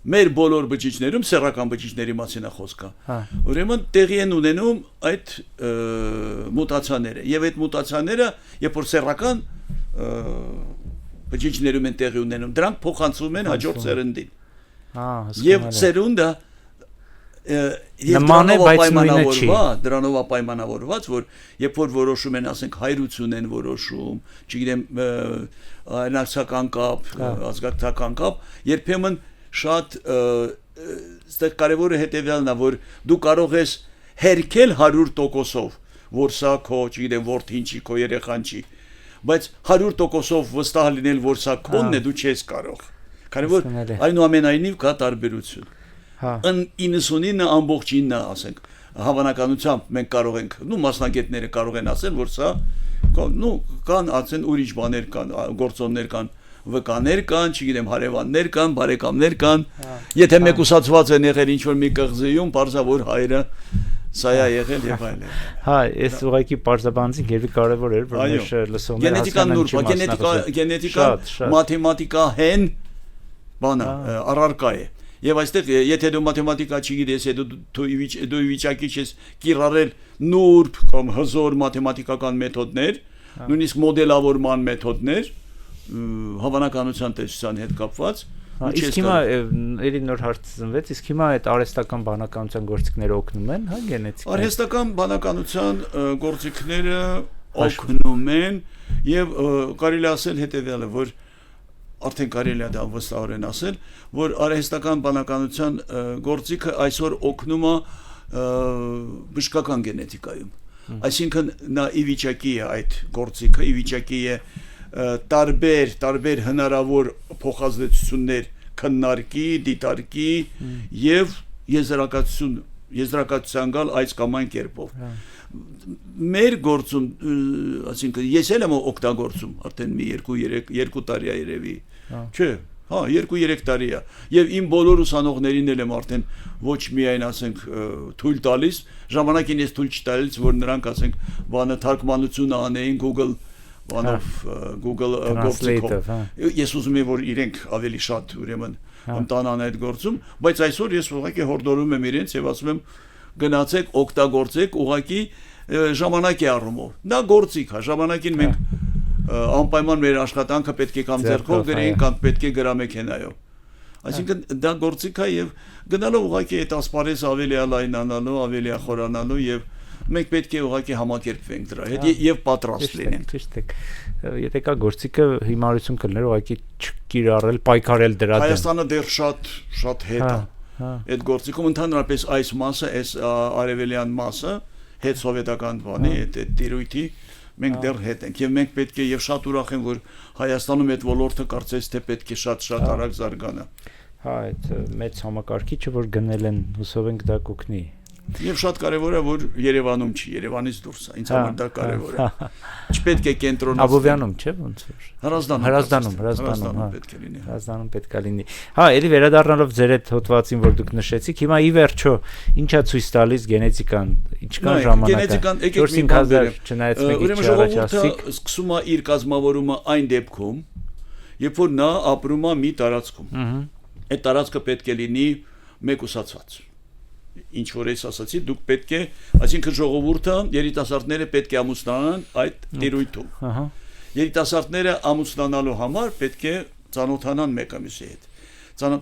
մեր բոլոր բջիջներում սեռական բջիջների մասին է խոսքը ուրեմն տեղի են ունենում այդ մուտացիաները եւ այդ մուտացիաները երբ որ սեռական բջիջներում են տեղի ունենում դրանք փոխանցվում են հաջորդ սերնդին եւ սերունդը նման է բայց նույնը չի դրանով պայմանավորված որ երբ որ որոշում են ասենք հայրություն են որոշում չգիտեմ այլացական կապ ազգակցական կապ երբեմն շատ այստեղ կարևորը հետեւյալն է որ դու կարող ես հերքել 100%-ով որ սա քո չգիտեմ որդին չի քո երեխան չի բայց 100%-ով վստահ լինել որ սա քոնն է դու չես կարող քանի որ այնուամենայնիվ կա տարբերություն Ըն 99 ամբողջինն ասենք հավանականությամբ մենք կարող ենք մասնագետները կարող են ասել որ սա կան ասեն ուրիշ բաներ կան գործոններ կան վկաներ կան չգիտեմ հարևաններ կան բարեկամներ կան եթե մեկուսացված են եղել ինչ որ մի կղզիում բարձա որ հայրը սա է եղել եւ այլն հա այս ուղղակի բարձաբանցին երբ կարեւոր էր որ մեր լսողները հասկանան գենետիկա մաթեմատիկա հեն բանը առարկա է Եվ այստեղ եթե դու մաթեմատիկա չգիտես, դու վիճակի ես կիրառել նուրբ կամ հզոր մաթեմատիկական մեթոդներ, նույնիսկ մոդելավորման մեթոդներ, հավանականության տեսության հետ կապված, իսկ հիմա էլի նոր հարց ծնվեց, իսկ հիմա այդ արհեստական բանականության գործիքները օգնում են, հա, գենետիկան։ Արհեստական բանականության գործիքները օգնում են եւ կարելի ասել հետեւյալը, որ արդեն կարելի է դա վստահորեն ասել, որ արհեստական բանականության գործիքը այսօր օգնում է բժշկական գենետիկայում։ Այսինքն նա ի վիճակի է այդ գործիքը, ի վիճակի է տարբեր հնարավոր փոխազդեցություններ քննարկի, դիտարկի եւ եզրակացության գալ այս կամ այն կերպով։ Մեր գործում, այսինքն ես էլ եմ օգտագործում արդեն մի 2-3 տարի է երևի, չէ, հա 2-3 տարի է, եւ իմ բոլոր ուսանողներին էլ եմ արդեն ոչ միայն ասենք թույլ տալիս, ժամանակին ես թույլ չտալիս, որ նրանք ասենք բանը թարգմանությունը անեին Google գործիքով, ես ուզում եմ որ իրենք ավելի շատ ուրեմն ընտանան այդ գործում, բայց այսօր ես ուղղակի հորդորում եմ իրենց եւ ասում եմ գնացեք օգտագործեք ուղղակի ժամանակի առումով դա գործիք է ժամանակին մենք անպայման մեր աշխատանքը պետք է կամ ձեռքով գրենք կամ պետք է գրամեքենայով այսինքն դա գործիք է եւ գնալով ուղղակի այդ ասպարեզը ավելի լայնանալու ավելի խորանալու եւ մենք պետք է ուղղակի համակերպվենք դրա հետ եւ պատրաստ լինենք ճիշտ է եթե կա գործիքը հիմարություն կլներ ուղղակի չկիրառել պայքարել դրա դեմ Հայաստանը դեռ շատ հետ է Այդ գործիքում ընդհանրապես այս մասը, այս արևելյան մասը, հետ սովետական բանի, այդ տիրույթի, մենք դեռ հետ ենք եւ մենք պետք է եւ շատ ուրախ եմ, որ Հայաստանում այդ ոլորտը կարծես թե պետք է շատ արագ զարգանա։ Հա, այդ մեծ համակարգիչը, որ գնել են, հուսով ենք դա կօգնի։ Եվ շատ կարևոր է, որ Երևանում չի, Երևանից դուրս է, ինձ համար դա կարևոր է։ Չպետք է կենտրոնացնել։ Աբովյանում չէ՞ ոնց որ։ Հրազդանում պետք է լինի։ Հրազդանում պետք է լինի։ Հա, ելի վերադառնալով ձեր այդ հոդվածին, որ դուք նշեցիք, հիմա ի վերջո ինչա ցույց տալիս գենետիկան, ինչքան ժամանակ է։ Գենետիկան, եկեք մի բան դերեմ։ Չնայած մեկ ինչ առաջացիկ։ Սկսում է իր կազմավորումը այն դեպքում, երբ որ նա ապրում է մի տարածքում։ Այդ տարածքը պետք է լինի մեկուսացված։ Ինչ որ ես ասացի, դուք պետք է, այսինքն ժողովուրդը, երիտասարդները պետք է ամուսնանան այդ տիրույթում։ Երիտասարդները ամուսնանալու համար պետք է ծանոթանան մեկը մյուսի հետ։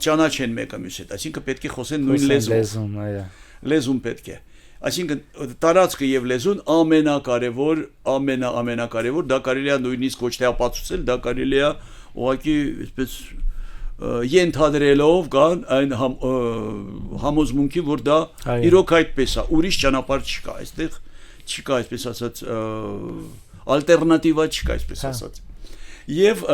Ճանաչեն մեկը մյուսի հետ, այսինքն պետք է խոսեն նույն լեզուն, լեզուն պետք է։ Այսինքն տարածքը եւ լեզուն ամենակարևոր, ամենակարևոր, դա կարելի է նույնիսկ ոչ թե ապացուցել, դա կարելի է ուղղակի այսպես ենթադրելով կան այն համոզմունքի, որ դա իրոք այդպես է, ուրիշ ճանապարհ չկա, այստեղ չկա, այսպես ասած, ալտերնատիվա չկա, այսպես ասած։ Եվ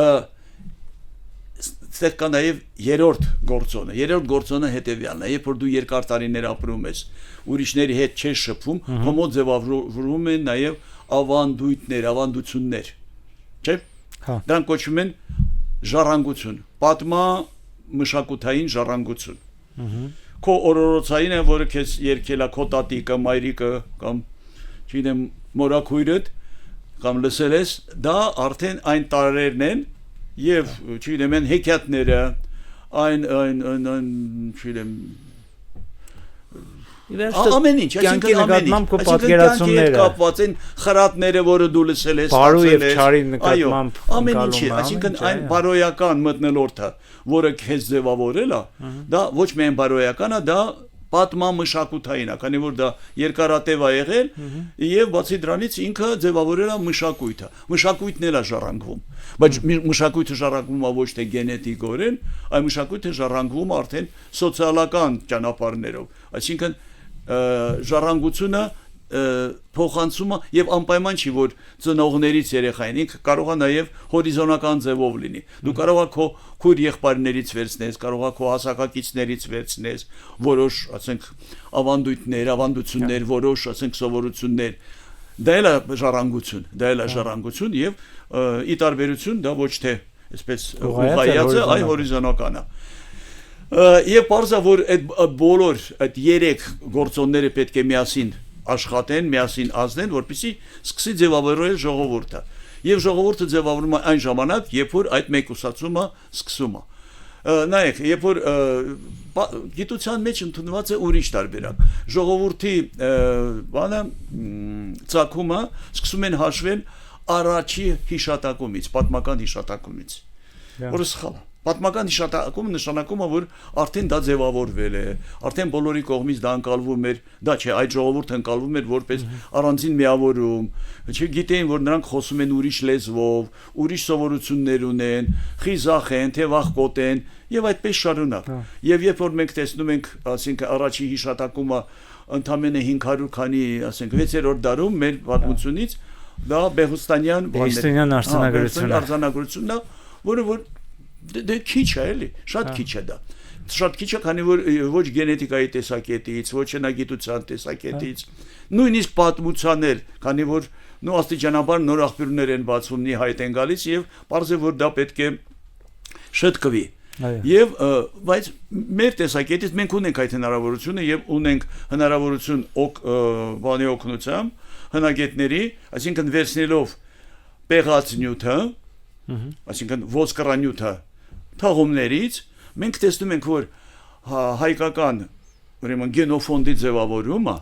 այստեղ կա նաև երրորդ գործոնը հետևյալն է, երբ որ դու երկար տարիներ ապրում ես, ուրիշների հետ չես շփվում, հոմո ձևավորվում են նաև ավանդություններ, չէ՞։ Դրանք կոչվում են ժառանգություն, պատմամշակութային ժառանգություն։ Քո օրորոցային է, որը քեզ երգել է քո տատիկը, մայրիկը կամ չգիտեմ մորաքույրդ կամ լսել ես, դա արդեն այն տարերն են եւ չգիտեմ այն հեքիաթները, այն չգիտեմ ամեն ինչ, այսինքն ամեն ինչ, պատկերացումները կապված են խրատները, որը դու լսել ես, բարու եւ չարի նկատմամբ, ամեն ինչի, այսինքն այն բարոյական մթնոլորտը, որը քեզ ձևավորել է, դա ոչ միայն բարոյական է, դա պատմամշակութային է, քանի որ դա երկարատև է եղել, եւ բացի դրանից ինքը ձևավորել է մշակույթը։ Մշակույթն էլ է ժառանգվում, բայց մշակույթը ժառանգվում է ոչ թե գենետիկորեն, այլ մշակույթը ժառանգվում է արդեն սոցիալական ճանապարհներով, այսինքն ժառանգությունը փոխանցում է եւ անպայման չի, որ ծնողներից երեխային ինքը կարող է նաեւ հորիզոնական ձևով լինի։ Դու կարող ես քո քույր եղբայրներից վերցնես, կարող ես քո հասակակիցներից վերցնես որոշ, ասենք, ավանդություններ, որոշ, ասենք, սովորություններ։ Դա էլ է ժառանգություն, եւ ի տարբերություն դա ոչ թե այսպես ուղղայած է, այլ հորիզոնական է։ Եվ պարզա որ այդ բոլոր այդ երեք գործոնները պետք է միասին աշխատեն, միասին ազդեն, որպեսզի սկսի ձևավորել ժողովուրդը։ Եվ ժողովուրդը ձևավորվում է այն ժամանակ, երբ որ այդ մեկուսացումը սկսում է։ Նայեք, երբ որ գիտության մեջ ընդունված է ուրիշ տարբերակ։ Ժողովրդի բանը ծագումը սկսում են հաշվել առաջի հիշատակումից, պատմական հիշատակումից, որը սխալ է։ Պատմական հիշատակումը նշանակում է, որ արդեն դա ձևավորվել է, արդեն բոլորի կողմից դա ընկալվում էր, դա չէ, այդ ժողովուրդը ընկալվում էր որպես առանձին միավորում, չգիտեին, որ նրանք խոսում են ուրիշ լեզվով, ուրիշ սովորություններ ունեն, խիզախ են, թե վախկոտ են, եւ այդպես շարունակ։ Եվ երբ որ մենք տեսնում ենք, ասենք, առաջի հիշատակումը ընդամենը 500 քանի, ասենք, 6-րդ դարում մեր պատմությունից, դա Բեհուստանյան արձանագրությունն է, որը որ դե քիչ է, էլի, շատ քիչ է դա։ Շատ քիչ է, քանի որ ոչ գենետիկայի տեսակետից, ոչ հնագիտության տեսակետից, նույնիսկ պատմության էլ, քանի որ նո աստիճանաբար նոր աղբյուրներ են բացվում, նի հայտ են գալիս եւ պարզ է որ դա պետք է շտկվի։ Եվ բայց մեր տեսակետից մենք ունենք այդ հնարավորությունը եւ ունենք հնարավորություն բանի օգնությամբ հնագետների, այսինքն վերցնելով պեղած նյութը, այսինքն ոսկրանյութը թաղումներից մենք տեսնում ենք, որ հայկական ուրեմն գենոֆոնդի ձևավորումը,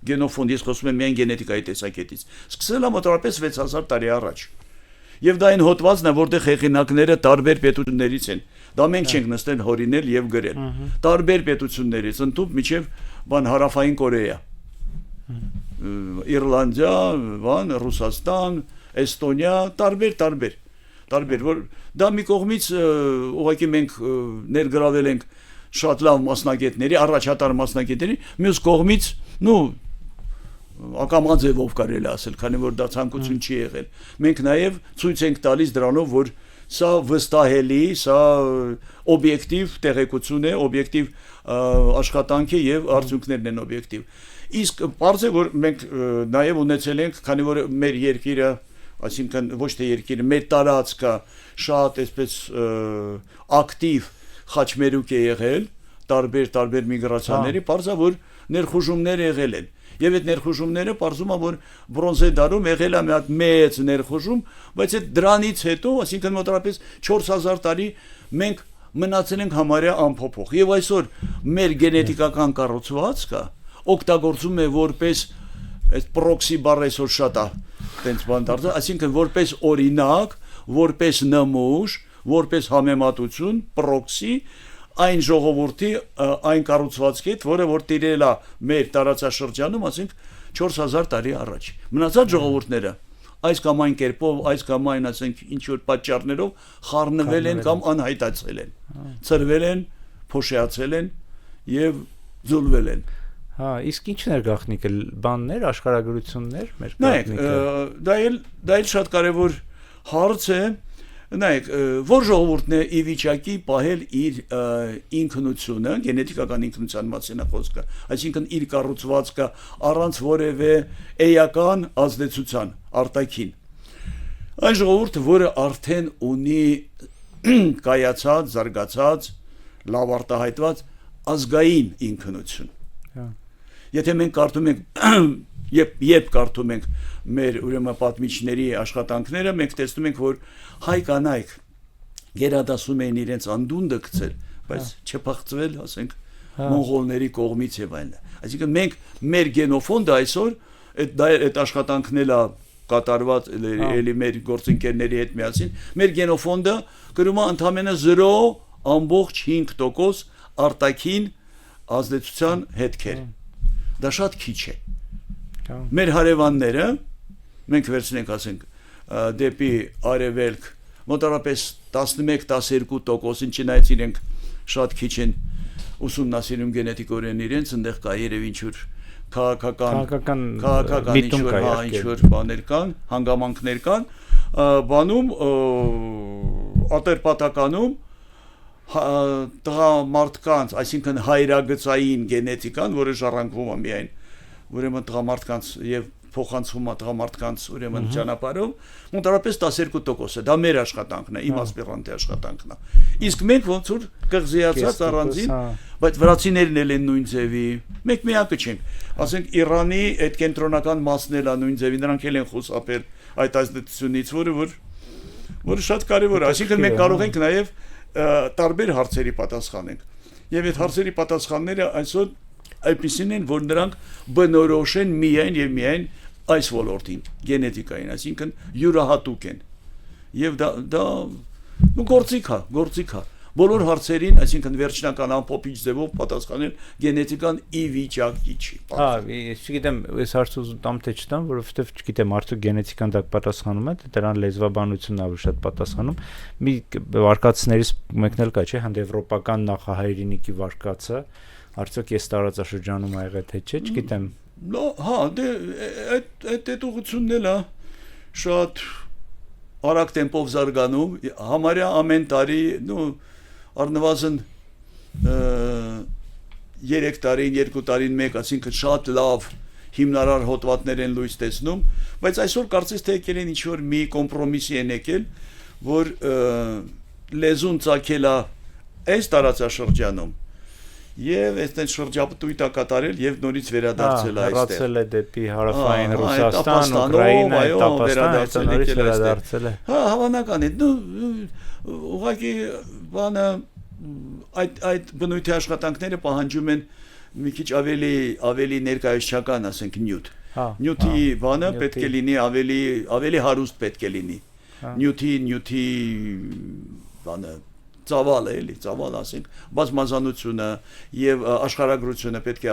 գենոֆոնդ, ես խոսում եմ միայն գենետիկայի տեսակետից, սկսել է մոտավորապես 6000 տարի առաջ։ Եվ դա այն հոդվածն է, որտեղ հեղինակները տարբեր պետություններից են։ Դա մենք չենք նստել հորինել եւ գրել։ Տարբեր պետություններից, ընդհանուր միջև բան Հարավային Կորեա, Իռլանդիա, բան Ռուսաստան, Էստոնիա, տարբեր, որ դա մի կողմից ուղղակի մենք ներգրավել ենք շատ լավ մասնագետների, առաջատար մասնագետների, մյուս կողմից, ակամա ձևով կարելի ասել, քանի որ դա ցանկություն չի եղել։ Մենք նաև ցույց ենք տալիս դրանով, որ սա վստահելի, սա օբյեկտիվ տեղեկություն է, օբյեկտիվ աշխատանք է եւ արդյունքներն են օբյեկտիվ։ Իսկ բարձր որ մենք նաեւ ունեցել ենք, քանի որ մեր երկիրը, այսինքն ոչ թե երկիրը, մեր տարածքը շատ այսպես ակտիվ խաչմերուկ է եղել տարբեր միգրացիաների, բարձր որ ներխուժումներ եղել են։ Եվ այդ ներխուժումները բարձում է որ բրոնզե դարում եղել է մի հատ մեծ ներխուժում, բայց այդ դրանից հետո, այսինքն մոտավորապես 4000 տարի մենք մնացել ենք համարյա անփոփոխ։ Եվ այսօր մեր գենետիկական կառուցվածքը օգտագործում է որպես այդ պրոքսի բառը այսօր շատ է տենց բան դարձել, այսինքն որպես օրինակ, որպես նմուշ, որպես համեմատություն, պրոքսի այն ժողովրդի այն կառուցվածքի հետ, որը որ տիրել է մեր տարածաշրջանում, ասենք 4000 տարի առաջ։ Մնացած ժողովուրդները այս կամ այն կերպով, այս կամ այն, ասենք, ինչ որ պատճառներով խառնվել են կամ անհայտացել են, ծրվել են, փոշիացել են եւ ձուլվել են։ Հա, իսկ ի՞նչն էր գաղտնիքը, բաններ, աշխարհագրություններ, մեր գաղտնիքը։ Դա էլ շատ կարևոր հարց է։ Նայեք, որ ժողովուրդն է ի վիճակի պահել իր ինքնությունը, գենետիկական ինքնության մասին է խոսքը, այսինքն իր կառուցվածքը առանց որևէ էական ազդեցության արտաքին։ Այն ժողովուրդը, որը արդեն ունի կայացած, զարգացած, լավ արտահայտված ազգային ինքնություն։ Եթե մենք կարդում ենք երբ կարդում ենք մեր ուրեմն պատմիչների աշխատանքները, մենք տեսնում ենք, որ հայ կանայք գերադասում էին իրենց անդունդը գցել, բայց չփախցվել, ասենք, մոնղոլների կողմից եւ այլն։ Այսինքն մենք մեր գենոֆոնդը այսօր այդ աշխատանքն է կատարված էլի մեր գործընկերների հետ միասին, մեր գենոֆոնդը գրում է ընդամենը 0.5% արտաքին ազդեցության հետքեր։ Դա շատ քիչ է։ Մեր հարևանները, մենք վերցնենք, ասենք, դեպի արևելք, մոտավորապես 11-12%, չնայած իրենք շատ քիչ են ուսումնասիրում գենետիկորեն իրենց, այնտեղ կա երևի ինչ-որ քաղաքական ինչ-որ բաներ կան, հանգամանքներ կան, բանում ատրպատականում տղամարդկանց, այսինքն հայրագծային գենետիկան, որը ժառանգվում է միայն ուրեմն տղամարդկանց եւ փոխանցվում է տղամարդկանց ուրեմն ճանապարհով, մոտավորապես 12% է, դա մեր աշխատանքն է, իմ ասպիրանտի աշխատանքն է։ Իսկ մենք ոնց որ կղզիացած առանձին, բայց վրացիներն էլ են նույն ձևի, մենք միակը չենք։ Ասենք Իրանի այդ կենտրոնական մասն էլ է նույն ձևի, նրանք էլ են խուսափել այդ ազդեցությունից, որը շատ կարեւոր է, այսինքն մենք կարող ենք նաեւ տարբեր հարցերի պատասխանենք։ Եվ այդ հարցերի պատասխանները այսօր այդպիսին են, որ նրանք բնորոշ են միայն եւ միայն այս ոլորտին, գենետիկային, այսինքն յուրահատուկ են։ Եվ դա գործիք է։ Բոլոր հարցերին, այսինքն վերջնական ամփոփիչ ձևով պատասխանել գենետիկան ի վիճակի չի։ Հա, ես չգիտեմ, այս հարցը ուզում թե չտամ, որովհետեւ չգիտեմ, արդյոք գենետիկան դա պատասխանում է, դրան լեզվաբանությունն ավելի շատ պատասխանում։ Մի վարկածներից մեկն էլ կա, չէ՞, հանդեվրոպական նախահայրենիքի վարկածը, արդյոք ես տարածաշրջանում ա եղել թե չէ, չգիտեմ։ Հա, դե այդ ուղղությունն էլ է շատ արագ տեմպով զարգանում, համարյա ամեն տարի, առնվազն 3 տարին, 2 տարին մեկ, այսինքն շատ լավ հիմնարար հոդվածներ են լույս տեսնում, բայց այսօր կարծես թե եկել են ինչ-որ մի կոմպրոմիսի են եկել, որ լեզուն ծագել է այս տարածաշրջանում եւ այստեղ շրջապտույտ է կատարել եւ նորից վերադարձել է այստեղ։ Հեռացել է դեպի հարավային Ռուսաստան, Ուկրաինա, Տապաստան, նորից վերադարձել է։ Հա, հավանական է։ Ուղղակի բանը այդ բնույթի աշխատանքները պահանջում են մի քիչ ավելի ներկայացչական, ասենք, նյութ։ Նյութի բանը պետք է լինի ավելի հարուստ պետք է լինի։ Նյութի բանը ծավալ է, ծավալ ասենք, բազմազանությունը եւ աշխարհագրությունը պետք է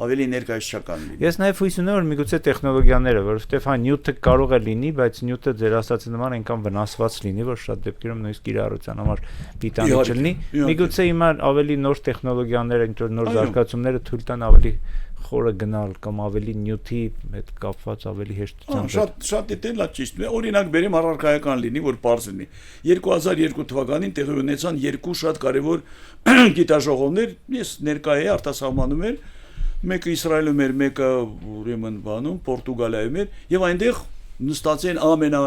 ավելի ներկայացչական լինի։ Ես նաեւ հույս ունեմ, որ միգուցե տեխնոլոգիաները, որովհետեւ հա նյութը կարող է լինի, բայց նյութը ձեր ասածի նման այնքան վնասված լինի, որ շատ դեպքերում նույնիսկ կիրառության համար պիտանի չլինի։ Միգուցե հիմա ավելի նոր տեխնոլոգիաները, ինչ որ նոր զարգացումները թույլ տան ավելի խորը գնալ կամ ավելի նյութի հետ կապված ավելի հեշտությամբ։ Շատ դիտելա ճիշտ է։ Օրինակ բերեմ առարկայական լինի, որ բարձր լինի։ 2002 թվականին տեղի ունեցան երկու շատ կարևոր գիտաժողովներ, ես ներկայ էի արտասահմանում էր, մեկը Իսրայելում էր, մեկը ուրեմն բանում Պորտուգալիայում էր, եւ այնտեղ նստած են ամենա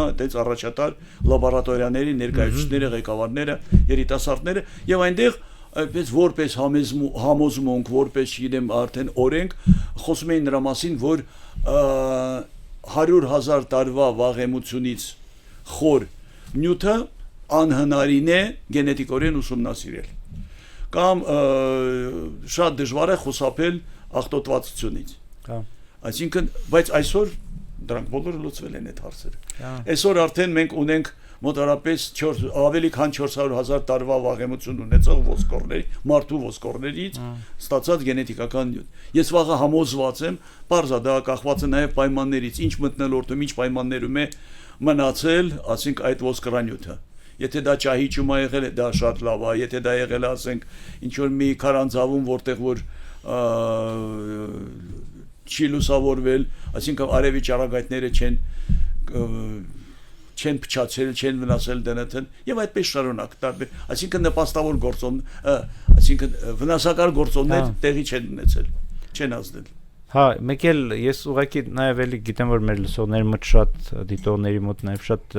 այդպես առաջատար լաբորատորիաների ներկայացուցիչները, ղեկավարները, երիտասարդները եւ այնտեղ այդպես որպես համոզմունք, որպես գիտեմ արդեն օրենք խոսում էին նրա մասին, որ 100,000 տարվա վաղեմությունից խոր նյութը անհնարին է գենետիկորեն ուսումնասիրել կամ շատ դժվար է խուսափել աղտոտվածությունից։ Այսինքն, բայց այսօր դրանք բոլորը լուծվել են այդ հարցերը։ Այսօր արդեն մենք ունենք մոտարապես ավելի քան 400,000 տարվա վաղեմություն ունեցող ոսկորների, մարդու ոսկորներից ստացած գենետիկական նյութ։ Ես վաղը համոզված եմ, բարձա դա կախված է նաև պայմաններից, ինչ մթնոլորտում, ինչ պայմաններում է մնացել, ասենք այդ ոսկրանյութը։ Եթե դա ճահիճում է եղել, դա շատ լավ է, եթե դա եղել է, ասենք, ինչ որ մի քարանձավում, որտեղ որ չի լուսավորվել, այսինքն արևի ճառագայթները չեն փչացել, չեն վնասել դնթն եւ այդպես շարունակ տարբեր, այսինքն նպաստավոր գործոն, այսինքն վնասակար գործոններ տեղի չեն ունեցել, չեն ազդել։ Հա, մեկ էլ ես ուղղակի նաեւ էլի գիտեմ, որ մեր լսողների մոտ շատ դիտողների մոտ նաեւ շատ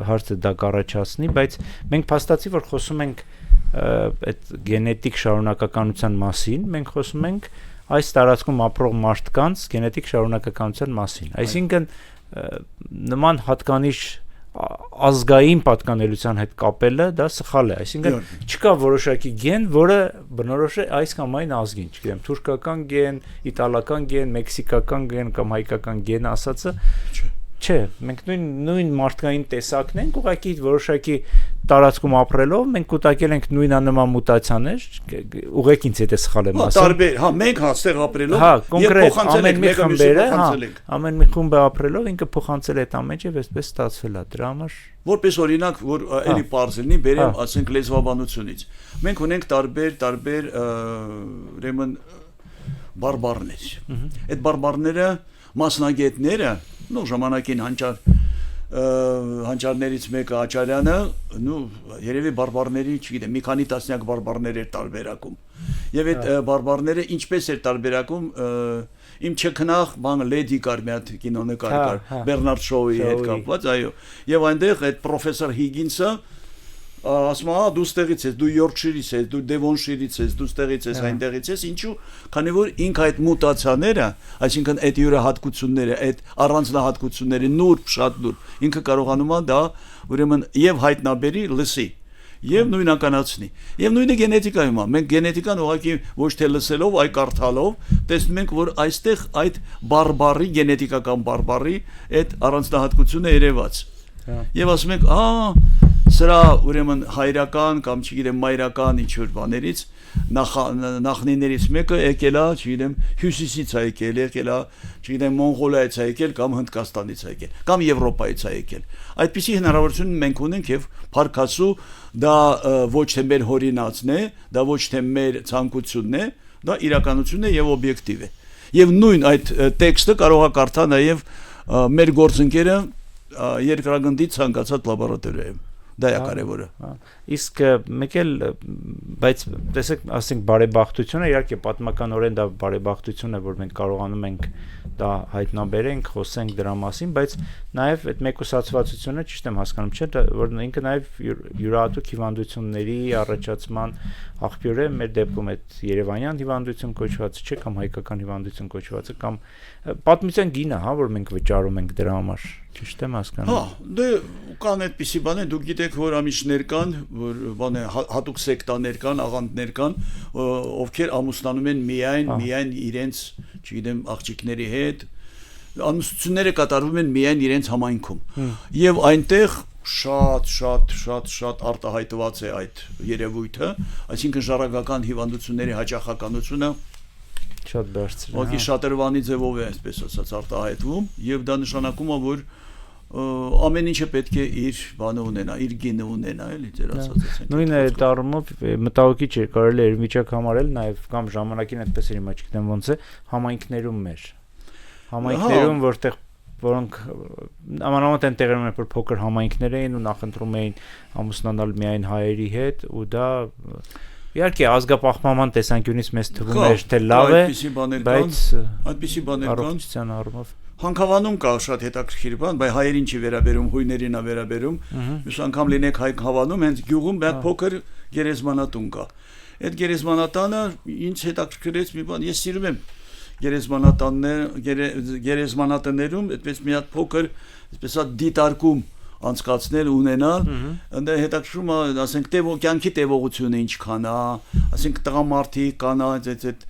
հարց է դա կառաջացնի, բայց մենք փաստացի որ խոսում ենք այդ գենետիկ շարունակականության մասին, մենք խոսում ենք այս տարածքում ապրող մարդկանց գենետիկ շարունակականության մասին։ Այսինքն նման հատկանիշ ազգային պատկանելիության հետ կապելը դա սխալ է, այսինքն չկա որոշակի գեն, որը բնորոշ է այս կամ այն ազգին, չգիտեմ, թուրքական գեն, իտալական գեն, մեքսիկական գեն կամ հայկական գեն ասածը չէ, մենք նույն մարդկային տեսակն ենք, ուղղակի որոշակի տարածքում ապրելով մենք կուտակել ենք նույնանման մուտացիաներ, ուղղակի ինձ է սխալ եմ ասում։ Տարբեր, հա, մենք հաստեղ ապրելով եւ փոխանցել ենք մեկը մյուսին, ամեն մի խումբ ապրելով ինքը փոխանցել է այդ ամենը եւ այսպես ստացվել է դրա համար։ Որպես օրինակ, որ էլի բարձր լինի, բերեմ, ասենք լեզվաբանությունից։ Մենք ունենք տարբեր ուրեմն բարբարներ։ Այդ բարբարները մասնագետները ժամանակին հանճարներից մեկը Աչարյանը, երևի բարբարների, չգիտեմ, մի քանի տասնյակ բարբարներ էր տարբերակում։ Եվ այդ բարբարները ինչպես էր տարբերակում, իմ չքնախ բան Լեդի կար մի հատ կինոնկար կար, Բեռնարդ Շոուի հետ կապված, այո։ Եվ այնտեղ այդ պրոֆեսոր Հիգինսը ասում է, դու ստեղից ես, դու Յորքշիրից ես, դու Դևոնշիրից ես, դու ստեղից ես, այնտեղից ես, ինչու, քանի որ ինքը այդ մուտացիաները, այսինքն այդ յուրահատկությունները, այդ առանձնահատկությունները նուրբ, շատ նուրբ, ինքը կարողանում է դա ուրեմն եւ հայտնաբերի լսի եւ նույնականացնի։ Եվ նույնը գենետիկայում է։ Մենք գենետիկան ուղղակի ոչ թե լսելով, այլ կարդալով տեսնում ենք, որ այստեղ այդ բարբարի գենետիկական բարբարի այդ առանձնահատկությունը երևաց։ Եվ ասում ենք, սրա ուրեմն հայրական կամ չգիտեմ մայրական ինչ որ բաներից նախնիներից մեկը եկել է, չգիտեմ, հյուսիսից է եկել, չգիտեմ, Մոնղոլիայից է եկել կամ Հնդկաստանից է եկել, կամ Եվրոպայից է եկել։ Այդպիսի հնարավորություն մենք ունենք եւ փառքասու դա ոչ թե մեր հորինածն է, դա ոչ թե մեր ցանկությունն է, դա իրականությունն է եւ օբյեկտիվ է։ Եվ նույն այդ տեքստը կարող է կարդալ նաեւ մեր գործընկերը երկրագնդի ցանկացած լաբորատորիայում։ Դա է կարևորը։ Իսկ մեկ էլ, բայց տեսեք, ասենք բարեբախտությունը, իհարկե պատմականորեն դա բարեբախտություն է, որ մենք կարողանում ենք դա հայտնաբերենք, խոսենք դրա մասին, բայց նաև այդ մեկուսացվածությունը ճիշտ եմ հասկանում, չէ՞, որ ինքը նաև յուրահատուկ հիվանդությունների առաջացման աղբյուր է, մեր դեպքում այդ երևանյան հիվանդություն կոչվածը չէ, կամ հայկական հիվանդություն կոչվածը, կամ պատմության գինը, հա, որ մենք վճարում ենք դրա համար, ճիշտ եմ հասկանում։ Հա, դե կան այդպիսի բաներ, դուք գիտեք, որ ամիսներ կան, որ բան է, հատուկ սեկտաներ կան, աղանդներ կան, ովքեր ամուսնանում են միայն իրենց, չգիտեմ, աղջիկների հետ, ամուսնությունները կատարվում են միայն իրենց համայնքում։ Եվ այնտեղ շատ արտահայտված է այդ երևույթը, այսինքն ժառանգական հիվանդությունների հաճախականությունը շատ բարձր է։ Ոգի շատրվանի ձևով է, այսպես ասած, արտահայտվում, եւ դա նշանակում է, որ ամեն ինչը պետք է իր բանը ունենա, իր գինը ունենա, էլի ձեր ասածը։ Նույն այդ առումով մտահոգիչ է, կարելի է իրավիճակ համարել նաև կամ ժամանակին այդպես էր, հիմա չգիտեմ ոնց է, համայնքներում մեր։ Համայնքներում, որոնք ամանավանդ են տեղերում էր փոքր համայնքներ էին ու նախընտրում էին ամուսնանալ միայն հայերի հետ ու դա իհարկե ազգապահպանման տեսանկյունից մեզ թվում էր թե լավ է, բայց այդպիսի բաներ կան առողջության առումով Հանքավանում կա շատ հետաքրքիր բան, բայց հայերին չի վերաբերում, հույներին է վերաբերում։ Մյուս անգամ լինեք Հանքավանում, հենց գյուղում մեկ փոքր գերեզմանատուն կա։ Այդ գերեզմանատանը ինձ հետաքրքրեց մի բան, ես սիրում եմ գերեզմանատներում, այդպես մի հատ փոքր, այսպես դիտարկում անցկացնել ունենալ, ընդ հետաքրքրում է, ասենք կյանքի տևողությունը ինչքան է, ասենք տղամարդիկ կանանց այդ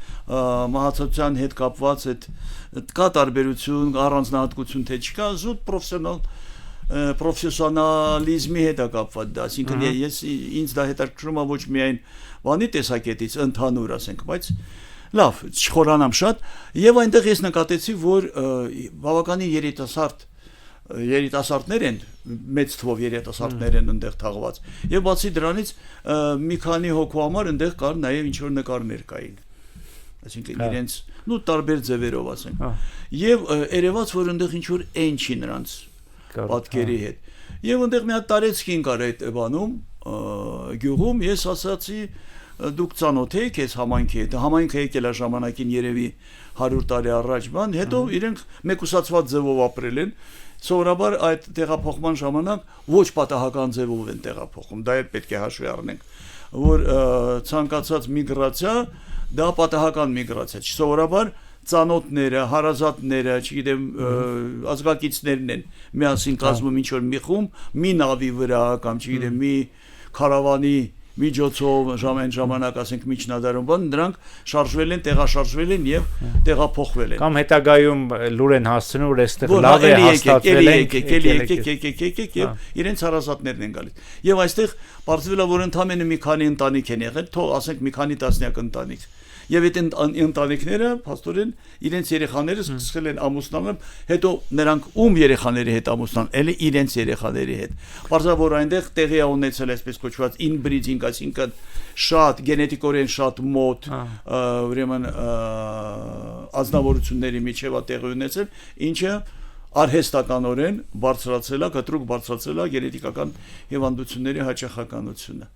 մահացության հետ կապված այդ կա տարբերություն, առանձնահատկություն թե չկա, զուտ պրոֆեսիոնալիզմի հետ է կապված դա, այսինքն ինձ դա հետաքրքրում է ոչ միայն բանի տեսակետից ընդհանուր, ասենք, բայց լավ, չխորանամ շատ, եւ այնտեղ ես նկատեցի, որ բավականին երիտասարդներ են, մեծ թվով երիտասարդներ են այնտեղ թաղված։ Եվ բացի դրանից մի քանի հոգու համար այնտեղ կար նաև ինչ որ նկարներ կային։ Այսինքն իրենց տարբեր ձևերով ասենք։ Եվ երևաց, որ այնտեղ ինչ որ այն չի նրանց պատկերի հետ։ Եվ այնտեղ մի հատ տարեցքին կար այդ բանում, գյուղում, ես ասացի դուք ծանոթ եք այս համայնքի հետ, համայնքը եկել է ժամանակին երևի 100 տարի առաջ բան, հետո իրենք մեկուսացված ձևով ապրել են, սովորաբար այդ տեղափոխման ժամանակ ոչ պատահական ձևով են տեղափոխում, դա էլ պետք է հաշվի առնենք, որ ցանկացած միգրացիա, դա պատահական միգրացիա չի, սովորաբար ծանոթները, հարազատները, չգիտեմ, ազգակիցներն են միասին կազմում ինչ-որ մի խումբ, մի նավի վրա կամ չգիտեմ, մի քարավանի միջոցով ժամանակ ասենք միջնադարում բան դրանք շարժվել են, տեղաշարժվել են եւ տեղափոխվել են։ Կամ հետագայում լուր են հասցնում, որ այստեղ լավ է հաստատվել են, եկեք եւ իրենց հարազատներն են գալիս։ Եվ այստեղ բարձվել է որ ընդամենը մի քանի ընտանիք են եղել, թող ասենք մի քանի տասնյակ ընտանիք։ Եվ այդ ընտանիքները փաստորեն իրենց երեխաները սկսել են ամուսնանալ, հետո նրանք ում երեխաների հետ ամուսնան, էլի իրենց երեխաների հետ։ Բարձր որ այնտեղ տեղի է ունեցել այսպես կոչված inbreeding, այսինքն շատ գենետիկորեն շատ մոտ, ուրեմն ազնվորությունների միջև է տեղի ունեցել, ինչը արհեստականորեն բարձրացել է, կտրուկ բարձրացել է գենետիկական հիվանդությունների հաճախականությունը։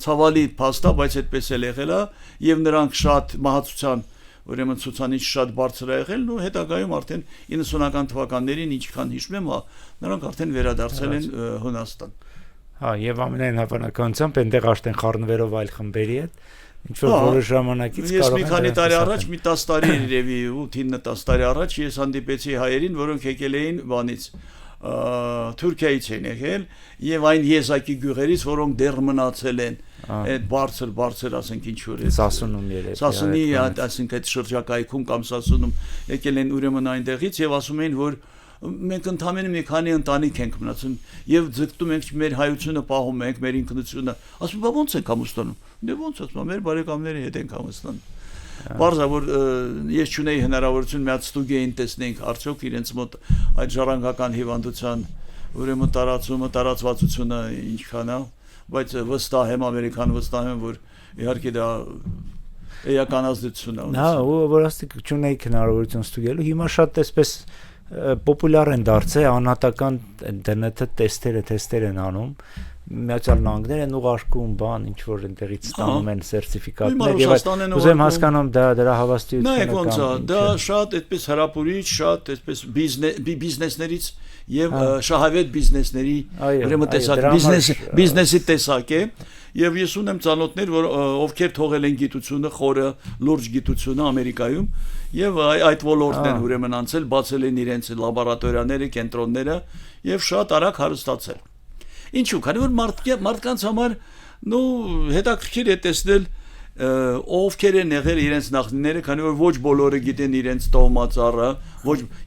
Ցավալի փաստա, բայց այդպես էլ եղել է եւ նրանք շատ մահացության ուրեմն ցուցանիշ շատ բարձր է եղել ու հետագայում արդեն 90-ական թվականներին ինչքան հիշում եմ, նրանք արդեն վերադարձել են Հունաստան։ Հա, եւ ամենայն հավանականությամբ այնտեղ արդեն խառնվելով այլ խմբերի հետ ինչ որ որոշ ժամանակից կարող է։ Ես մի քանի տարի առաջ, մի 10 տարի երևի 8-9 տարի առաջ ես հանդիպեցի հայերին, որոնք եկել էին բանից Թուրքիայից են եկել եւ այն եզակի գյուղերից, որոնք դեռ մնացել են այդ բարձր ասենք ինչ որ Սասունում երեք Սասունի ասենք այդ շրջակայքում կամ Սասունում եկել են ուրեմն այնտեղից եւ ասում էին որ մենք ընդամենը մի քանի ընտանիք ենք մնացել եւ ձգտում ենք մեր հայությունը պահում ենք մեր ինքնությունը ասում բա ո՞նց եք ամուսնանում դե ո՞նց ասում մեր բարեկամների հետ ենք ամուսնանում Բարձր որ ես չունեի հնարավորություն մի հատ ստուգեին տեսնենք արդյոք իրենց մոտ այդ ժառանգական հիվանդության ուրեմն տարածվածությունը ինչքան է բայց վստահ եմ ամերիկան վստահ եմ որ իհարկե դա էականացություն է հա որ ասեք չունեի հնարավորություն ստուգելու հիմա շատ այսպես պոպուլյար են դարձել անհատական դնթ թեստեր են անում Միացյալ Նահանգներ են ուղարկում բան ինչ որ այնտեղից ստանում են սերտիֆիկատներ եւ ուզեմ հասկանամ դրա հավաստիությունը կամ ոնց է դա շատ այդպես հրապուրիչ շատ այդպես բիզնեսներից եւ շահավետ բիզնեսների ուրեմն տեսակ բիզնեսի տեսակ է եւ ես ունեմ ծանոթներ որ ովքեր թողել են գիտությունը խորը լուրջ գիտությունը Ամերիկայում եւ այդ ոլորտն են ուրեմն անցել բացել են իրենց լաբորատորիաները կենտրոնները եւ շատ արագ հարստացել Ինչու, քանի որ մարդկանց համար հետաքրքիր է տեսնել ովքեր են եղել իրենց նախնիները, քանի որ ոչ բոլորը գիտեն իրենց տոհմածառը,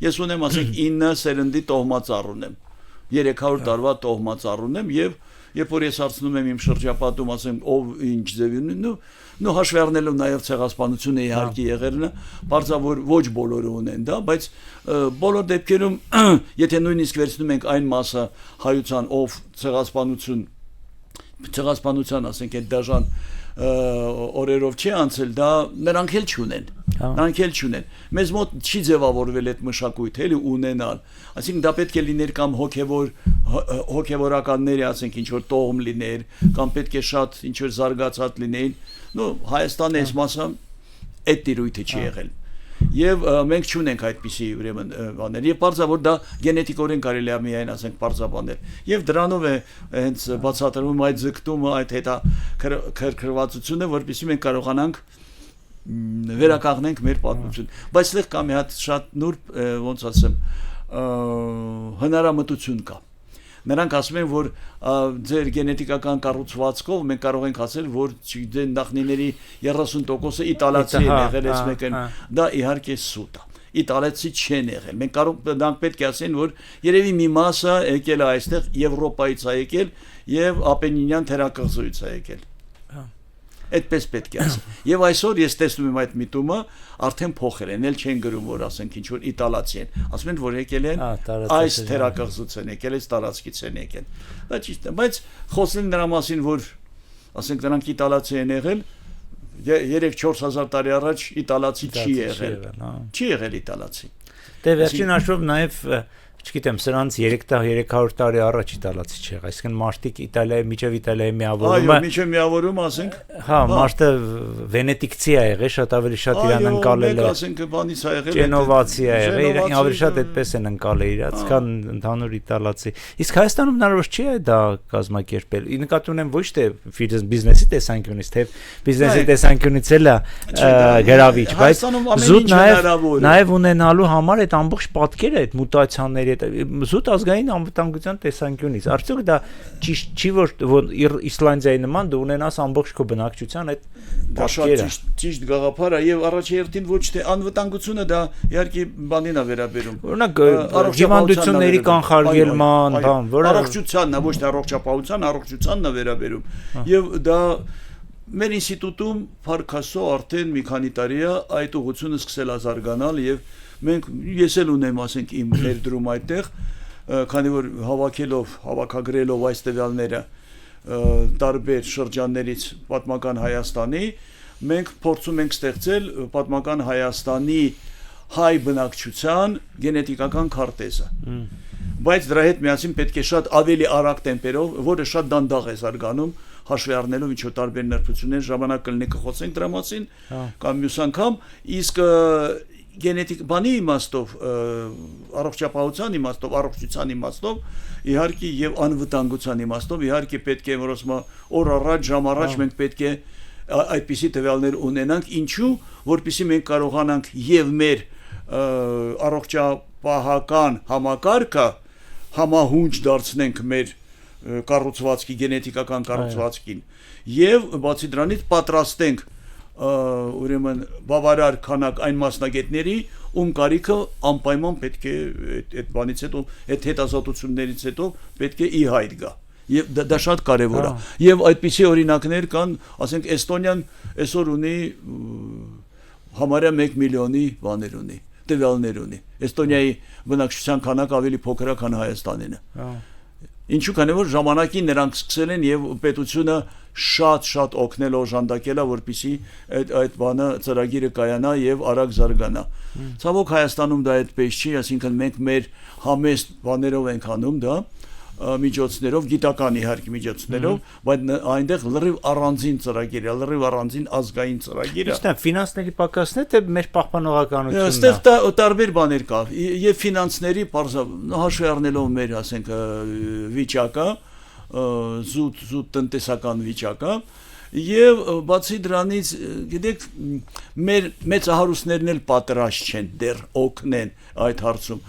ես ունեմ ասենք 9 սերնդի տոհմածառ ունեմ, 300 տարվա տոհմածառ ունեմ եւ երբ որ ես հարցնում եմ իմ շրջապատում, ասեմ, ով ինչ ձևի ունի, նո հաշվի առնելով նաև ցեղասպանությունը իհարկե եղերն է, բարձր ոչ բոլորը ունեն դա, բայց բոլոր դեպքերում, եթե նույնիսկ վերցնում ենք այն մասը հայության, ով ցեղասպանության, ասենք, այդ դաժան օրերով չի անցել, դա նրանք էլ չունեն, մեզ մոտ չի ձևավորվել այդ մշակույթը էլի ունենալ, այսինքն դա պետք է լիներ կամ հոգևորականների, ասենք, ինչ որ տողմ լիներ, կամ պետք է շատ ինչ որ զարգացած լինեին, Հայաստանը այս մասը այդ տիրույթը չի եղել, եւ մենք չունենք այդպիսի ուրեմն բաներ, եւ բարձր որ դա գենետիկորեն կարելի է միայն ասենք բարձրաբանել, եւ դրանով է հենց բացատրվում այդ ձգտումը, այդ հետա քրքրվածությունը, որպեսզի մենք կարողանանք վերականգնենք մեր պատմությունը, բայց այստեղ կա մի հատ շատ նուրբ, ոնց ասեմ, հնարամտություն կա. Նրանք ասում են, որ ձեր գենետիկական կառուցվածքով մենք կարող ենք ասել, որ նախնիների 30%-ը իտալացի են եղել, այս մեկն դա իհարկե սուտ է, իտալացի չեն եղել, մենք պետք է ասեն, որ երևի մի մասը եկել է այստեղ Եվրոպայից է եկել եւ Ապենինյան թերակղզուից է եկել, այդպես պետք է ասել, եւ այսօր ես տեսնում եմ այդ միտումը արդեն փոխել են, էլ չեն գրում, որ ասենք ինչ որ իտալացի են, ասում են, որ եկել են այս թերակղզուց են եկել, այս տարածքից են եկել, դա ճիշտ է, բայց խոսել նրա մասին, որ ասենք նրանք իտալացի են եղել, 3-4000 տարի առաջ իտալացի չի եղել իտալացի, դե վերջին հաշվով նաեւ չգիտեմ, սրանց 300 տարի առաջ իտալացի չեղա, այսինքն մարդիկ Իտալիայի միջև Իտալիայի միավորումը, միջև միավորումը, ասենք, մարդը վենետիկցի է եղել, շատ ավելի շատ իրան ընկալել է, ասենք, բանից է եղել, Ջենովացի է եղել, ավելի շատ այդպես են ընկալել իրաց, քան ընդհանուր իտալացի, իսկ Հայաստանում հնարավոր չի է դա կազմակերպել, ի նկատի ունեմ ոչ թե բիզնեսի տեսանկյունից, թե բիզնեսի տեսանկյունից էլ է գրավիչ, բայց զուտ նաև ունենալու համար այդ ամբողջ պատկերը, այդ մուտացիաների զուտ ազգային անվտանգության տեսանկյունից, արդյոք դա չի որ Իսլանդիայի նման դու ունենաս ամբողջ քո բնակչության այդ պատկերը, ճիշտ գաղափար է եւ առաջերտին ոչ թե անվտանգությունը դա իհարկե բանին է վերաբերում, օրինակ հիվանդությունների կանխարգելման, որը առողջությանն է, ոչ թե առողջապահությանն է վերաբերում եւ դա մեր ինստիտուտում Փարքասո արդեն մի քանի տարի է այդ ուղղությունը սկսել է զարգանալ եւ մենք ես էլ ունեմ, ասենք, իմ ներդրում այդտեղ, քանի որ հավաքագրելով այս տվյալները տարբեր շրջաններից պատմական Հայաստանի, մենք փորձում ենք ստեղծել պատմական Հայաստանի հայ բնակչության գենետիկական քարտեզը, բայց դրա հետ միասին պետք է շատ ավելի արագ տեմպերով, որը շատ դանդաղ է զարգանում, հաշվի առնելով ինչ որ տարբեր նրբություններ, ժամանակ կլինի կխոսենք դրա մասին, կամ մյուս անգամ, իսկ գենետիկ բանի իմաստով, առողջապահության իմաստով, առողջության իմաստով, իհարկե եւ անվտանգության իմաստով, իհարկե պետք է որ ասում օր առաջ, ժամ առաջ մենք պետք է այդպիսի տվյալներ ունենանք, ինչու, որպեսզի մենք կարողանանք եւ մեր առողջապահական համակարգը համահունչ դարձնենք մեր կառուցվածքի, գենետիկական կառուցվածքին եւ բացի դրանից պատրաստենք ուրեմն բավարար քանակ այն մասնագետների, ում կարիքը անպայման պետք է այդ բանից հետո, այդ հետազոտություններից հետո պետք է ի հայտ գա եւ դա շատ կարեւոր է եւ այդպիսի օրինակներ կան, ասենք Էստոնիան այսօր ունի համարյա 1 միլիոնի բաներ ունի, տվյալներ ունի, Էստոնիայի բնակչության քանակը ավելի փոքր է, քան Հայաստանինը, ինչու քանի որ ժամանակին նրանք սկսել են եւ պետությունը շատ օգնել օժանդակել է, որպեսզի այդ բանը ծրագիրը կայանա եւ արագ զարգանա։ Ցավոք Հայաստանում դա այդպես չի, այսինքն մենք մեր համեստ բաներով ենք անում դա, միջոցներով, գիտական իհարկե միջոցներով, բայց այնտեղ լրիվ առանձին ծրագիր է, լրիվ առանձին ազգային ծրագիր է։ Իսկ դա ֆինանսների պակասն է, թե մեր պահպանողականությունն է։ Այստեղ տարբեր բաներ կա, եւ ֆինանսների հաշվի առնելով մեր, ասենք, վիճակը, զուտ տնտեսական վիճակը, եւ բացի դրանից, գիտեք, մեր մեծահարուստներն էլ պատրաստ չեն դեռ օգնեն այդ հարցում,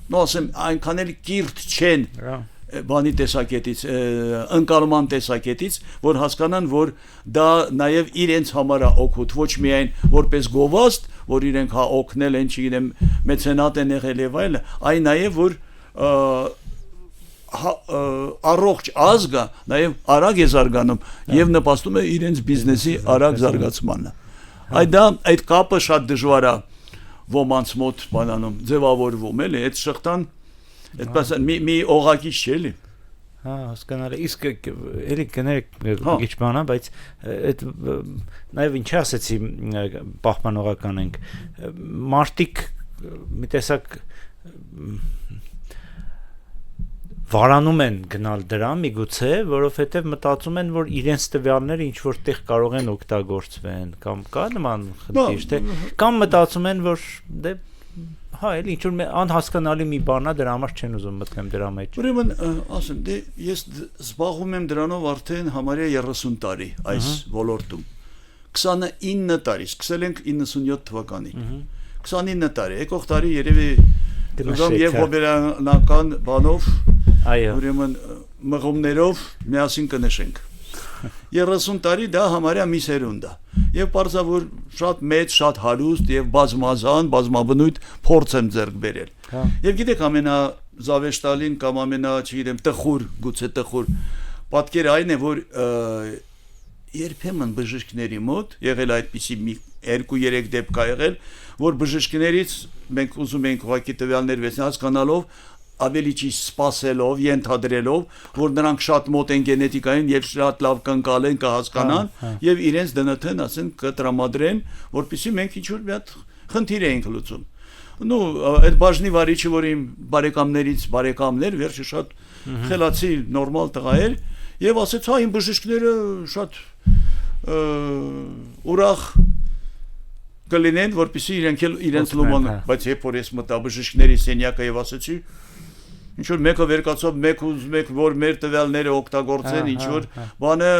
այնքան էլ կիրթ չեն բանի տեսակետից, ընկալման տեսակետից, որ հասկանան, որ դա նաև իրենց համար է օգուտ, ոչ միայն որպես գովաստ, որ իրենք օգնել են, չգիտեմ, մեծենատ են եղել եւ այլն, այլ նաև որ առողջ ազգը նաև արագ է զարգանում եւ նպաստում է իրենց բիզնեսի արագ զարգացմանը։ Այդ կապը շատ դժվար է ոմանց մոտ բանանում ձևավորվում էլի, այդ շղթան այդպես մի օղակիչ չէ էլի։ Հասկանալի, իսկ էլի կներեք քիչ բանա, բայց այդ նաև ինչ ասեցի պահպանողական ենք, մարտիկ մի տեսակ վարանում են գնալ դրան միգուցե, որովհետև մտածում են, որ իրենց տվյալները ինչ որտեղ կարող են օգտագործվեն, կամ կա նման խնդիր, թե կամ մտածում են, որ դե հա, էլի ինչ որ անհասկանալի մի բան է, դրա համար չեն ուզում մտնեմ դրա մեջ։ Ուրեմն, ասեմ, դե ես զբաղվում եմ դրանով արդեն համարյա 30 տարի այս ոլորտում։ 29 տարի, սկսել ենք 97 թվականին։ 29 տարի, եկող տարի երևի գամ եւ հոբերանական բանով, ուրեմն մղումներով միասին կնշենք։ 30 տարի դա համարյա մի սերունդ է։ Եվ պարզա որ շատ մեծ, շատ հարուստ եւ բազմազան, բազմաբնույթ փորձ եմ ձեռք բերել։ Եվ գիտեք ամենազավեշտալին կամ չգիտեմ, տխուր, գուցե տխուր պատկերը այն է, որ երբեմն բժիշկների մոտ եղել այդպիսի մի 2-3 դեպք կա եղել, որ բժիշկներից մենք ուզում ենք ուղղակի տվյալներ վերցնել հասկանալով ավելի ճիշտ սպասելով, ենթադրելով, որ նրանք շատ մոտ են գենետիկային եւ շատ լավ կընկալեն, կհասկանան եւ իրենց ԴՆԹ-ն ասեն կտրամադրեն, որպեսզի մենք ինչ-որ մի հատ խնդիր էինք լուծում։ Նու այդ բաժնի վարիչը, որ իմ բարեկամներից բարեկամներ, վերջը շատ խելացի նորմալ տղա էր եւ ասեց, հա իմ բժիշկները շատ ուրախ կլինեն, որպեսզի իրենց լուման, բայց երբ որ ես մտա բժիշկների սենյակը եւ ասեցի, ինչ որ մեկը վերկացավ, մեկ որ մեր տվյալները օգտագործեն, ինչ որ բանը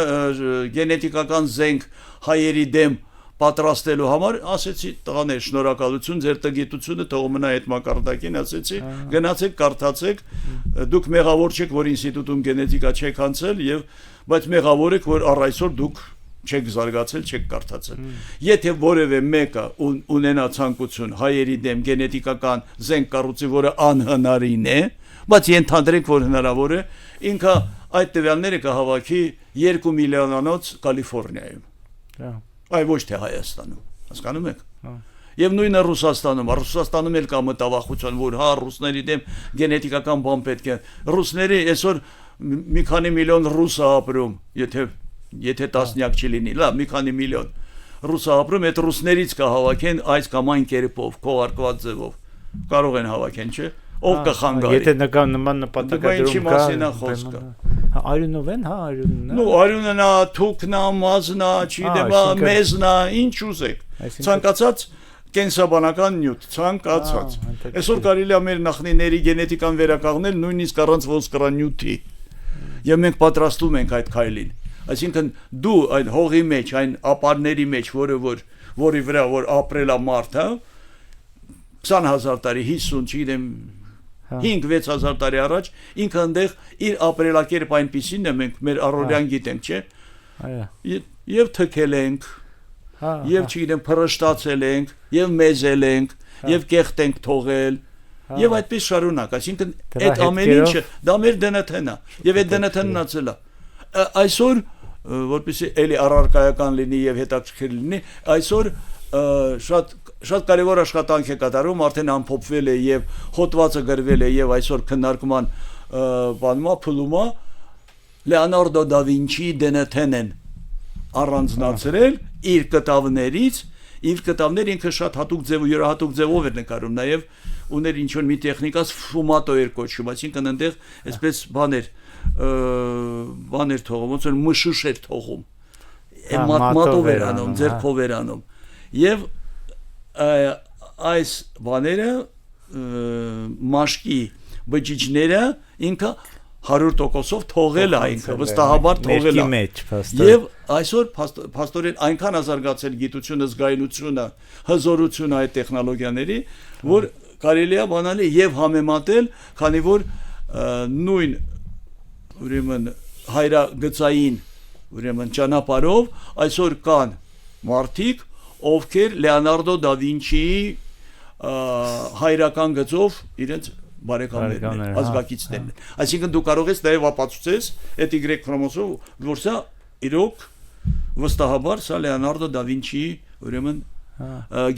գենետիկական զենք հայերի դեմ պատրաստելու համար, ասեցի տղաներ, շնորհակալություն, ձեր տգիտությունը թող մնա այդ մակարդակին, ասեցի, գնացեք, կարդացեք, դուք մեղավոր չեք, որ ինստիտուտում գենետիկա չեք անցել եւ բայց մեղավոր եք, որ առ այսօր դուք չեք զարգացել, չեք կարդացել։ Եթե որևէ մեկը ունենա ցանկություն հայերի դեմ գենետիկական զենք կառուցի, որը անհնարին է, բայց ենթադրենք, որ հնարավոր է, ինքը այդ տվյալները կհավաքի 2 միլիոնանոց Կալիֆոռնիայում։ Այ ոչ թե Հայաստանում, հասկանում եք։ Եվ նույնը Ռուսաստանում էլ կա մտավախություն, որ հա ռուսների դեմ գենետիկական բան պետք է։ Ռուսների այսօր մի քանի միլիոն ռուս է ապրում, եթե տասնյակ չլինի, լավ, մի քանի միլիոն ռուս է ապրում, այդ ռուսներից կհավաքեն այս կամ այն կերպով, քողարկված ձևով։ Կարող են հավաքեն, չէ՞։ Ով կխանգարի։ Եթե նման նպատակադրում կա, արյունով են, հա, արյունն է։ Նո, արյունն է, թուքն է, մազն է, չգիտեմ, մեզն է, ինչ ուզեք։ Ցանկացած կենսաբանական նյութ, ցանկացած։ Այսօր կարելի է մեր նախնիների գենետիկան վերականգնել նույնիսկ առանց ոսկրանյութի։ Եվ մենք պատրաստում ենք այդ քայլին։ Այսինքն դու այն հողի մեջ, այն ապարների մեջ, որի վրա որ ապրել է մարդը 20000 տարի, 50, չգիտեմ 5-6000 տարի առաջ ինքը այնտեղ իր ապրելակերպ այնպիսին է, մենք մեր առօրյան գիտենք, չէ՞։ Եվ թքել ենք, եւ չգիտեմ փռշտացել ենք, եւ մեզել ենք, եւ կեղտ ենք թողել, եւ այդպես շարունակ, այսինքն այդ ամեն ինչը դա մեր ԴՆԹ-ն է, եւ այդ ԴՆԹ-ն ունացել է։ Այսօր որպեսզի էլի առարկայական լինի եւ հետաքրքիր լինի, այսօր շատ կարևոր աշխատանք է կատարում, արդեն ամփոփվել է եւ հոդվածը գրվել է եւ այսօր քննարկման բանումա փլումա Լեոնարդո դա Վինչի ԴՆԹ-ն են առանձնացրել իր կտավներից, իր կտավները ինքը շատ հատուկ ձև ու յուրահատուկ ձևով էր նկարում, նաեւ ուներ ինչ որ մի տեխնիկա ֆումատո էր կոչվում, այսինքն այնտեղ այսպես բաներ թողում, ոնց որ մշուշ էր թողում, մատով էր անում, ձեռքով էր անում եւ այս բաները մաշկի բջիջները ինքը 100%-ով թողել է ինքը, վստահաբար թողել է։ Եվ այսօր փաստորեն այնքան է զարգացել գիտությունը, զգայունությունը, հզորությունը այդ տեխնոլոգիաների, որ կարելի է բանալի եւ համեմատել, քանի որ նույն ուրեմն հայրագծային ուրեմն ճանապարհով այսօր կան մարդիկ, ովքեր Լեոնարդո դա Վինչիի հայրական գծով իրենց բարեկամներն են, ազգակիցներն են։ Այսինքն դու կարող ես նաև ապացուցես այդ Y քրոմոսոմ, որ սա իրոք վստահաբար սա Լեոնարդո դա Վինչիի ուրեմն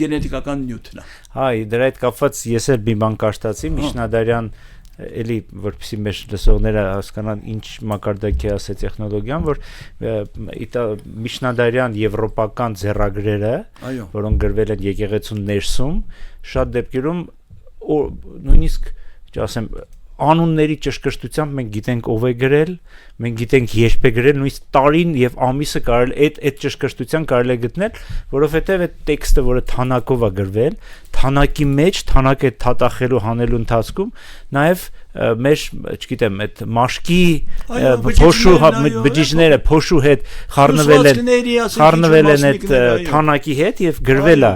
գենետիկական նյութն է։ Հա, դրա հետ կապված ես էլ մի բան կաշտացի, Միջնադարյան էլի որպեսզի մեր լսողները հասկանան ինչ մակարդակի է ասե տեխնոլոգիան, որ միջնադարյան եվրոպական ձեռագրերը, որոնք գրվել են եկեղեցու ներսում, շատ դեպքերում նույնիսկ ասեմ անունների ճշգրտությամբ մենք գիտենք ով է գրել, մենք գիտենք երբ է գրել, նույնիսկ տարին եւ ամիսը կարելի այդ ճշգրտության կարելի է գտնել, որովհետեւ այդ տեքստը, որը թանակով է գրվել, թանակի մեջ, թանակը թաթախելու հանելու ընթացքում նաեւ մեր, չգիտեմ, այդ մաշկի փոշու բջիջները փոշու հետ խառնվել են այդ թանակի հետ եւ գրվել է։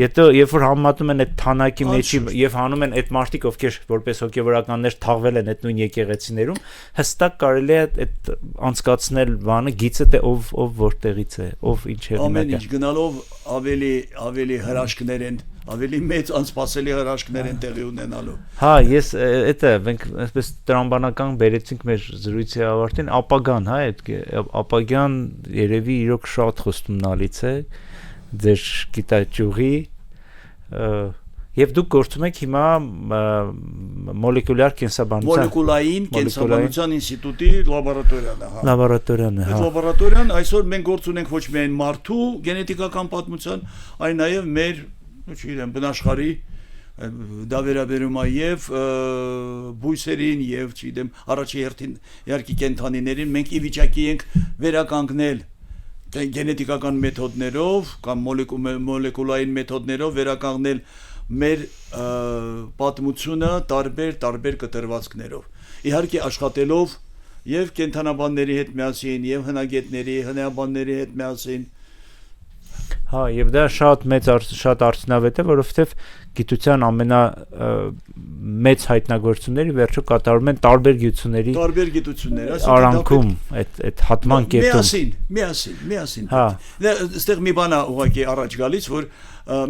Երբ որ համեմատում են այդ թանակի մեջի եւ հանում են այդ մարդիկ, ովքեր որպես հոգեվորականներ թաղվել են այդ նույն եկեղեցիներում, հստակ կարելի է այդ անցկացնել բանը, գիծը թե ով որտեղից է, ով ինչ է։ Ամեն ինչ գնալով ավելի հրաշքներ են, ավելի մեծ անսպասելի հրաշքներ են տեղի ունենալու։ Հա, ես էտա մենք այսպես տրամբանական բերեցինք մեր զրույցի ավարտին, ապագան, հա, այդ ապագան երևի իրոք շատ խոստումնալից է ձեր գիտաճյուղի եւ դուք գործում եք հիմա մոլեկուլյար մոլեկուլային կենսաբանության ինստիտուտի լաբորատորիան, հա։ Լաբորատորիան, հա։ Լաբորատորիան այսօր մենք գործ ունենք ոչ միայն մարդու գենետիկական պատմության, այլ նաեւ մեր, չգիտեմ, բնաշխարհի դա վերաբերում է եւ բույսերին եւ չգիտեմ, առաջի հերթին իհարկե կենդանիներին մենք ի վիճակի ենք վերականգնել գենետիկական մեթոդներով կամ մոլեկուլային մեթոդներով վերականգնել մեր պատմությունը տարբեր կտրվածքներով իհարկե աշխատելով եւ կենթանաբանների հետ միասին եւ հնագետների, հնաբանների հետ միասին Հա, եւ դա շատ արդյունավետ է, որովհետեւ գիտության մեծ հայտնագործությունները վերջո կատարում են տարբեր գիտությունների արանքում, այդ հատման կետում միասին։ Այստեղ մի բան է ուղղակի առաջ գալիս, որ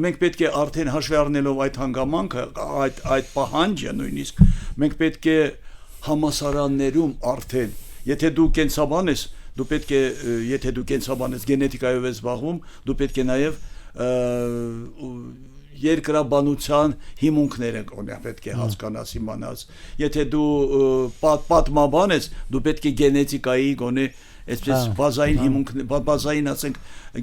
մենք պետք է արդեն հաշվի առնելով այդ հանգամանքը, այդ պահանջը նույնիսկ, մենք պետք է համասարաններում արդեն, եթե դու կենսաբան ես, դու պետք է, եթե դու կենսաբան ես, գենետիկայով ես զբաղվում, դու պետք է նաև երկրաբանության հիմունքները պետք է հասկանաս, իմանաս։ Եթե դու պատմաբան ես, դու պետք է գենետիկայի գոնե այսպես բազային հիմունքներ, բազային ասենք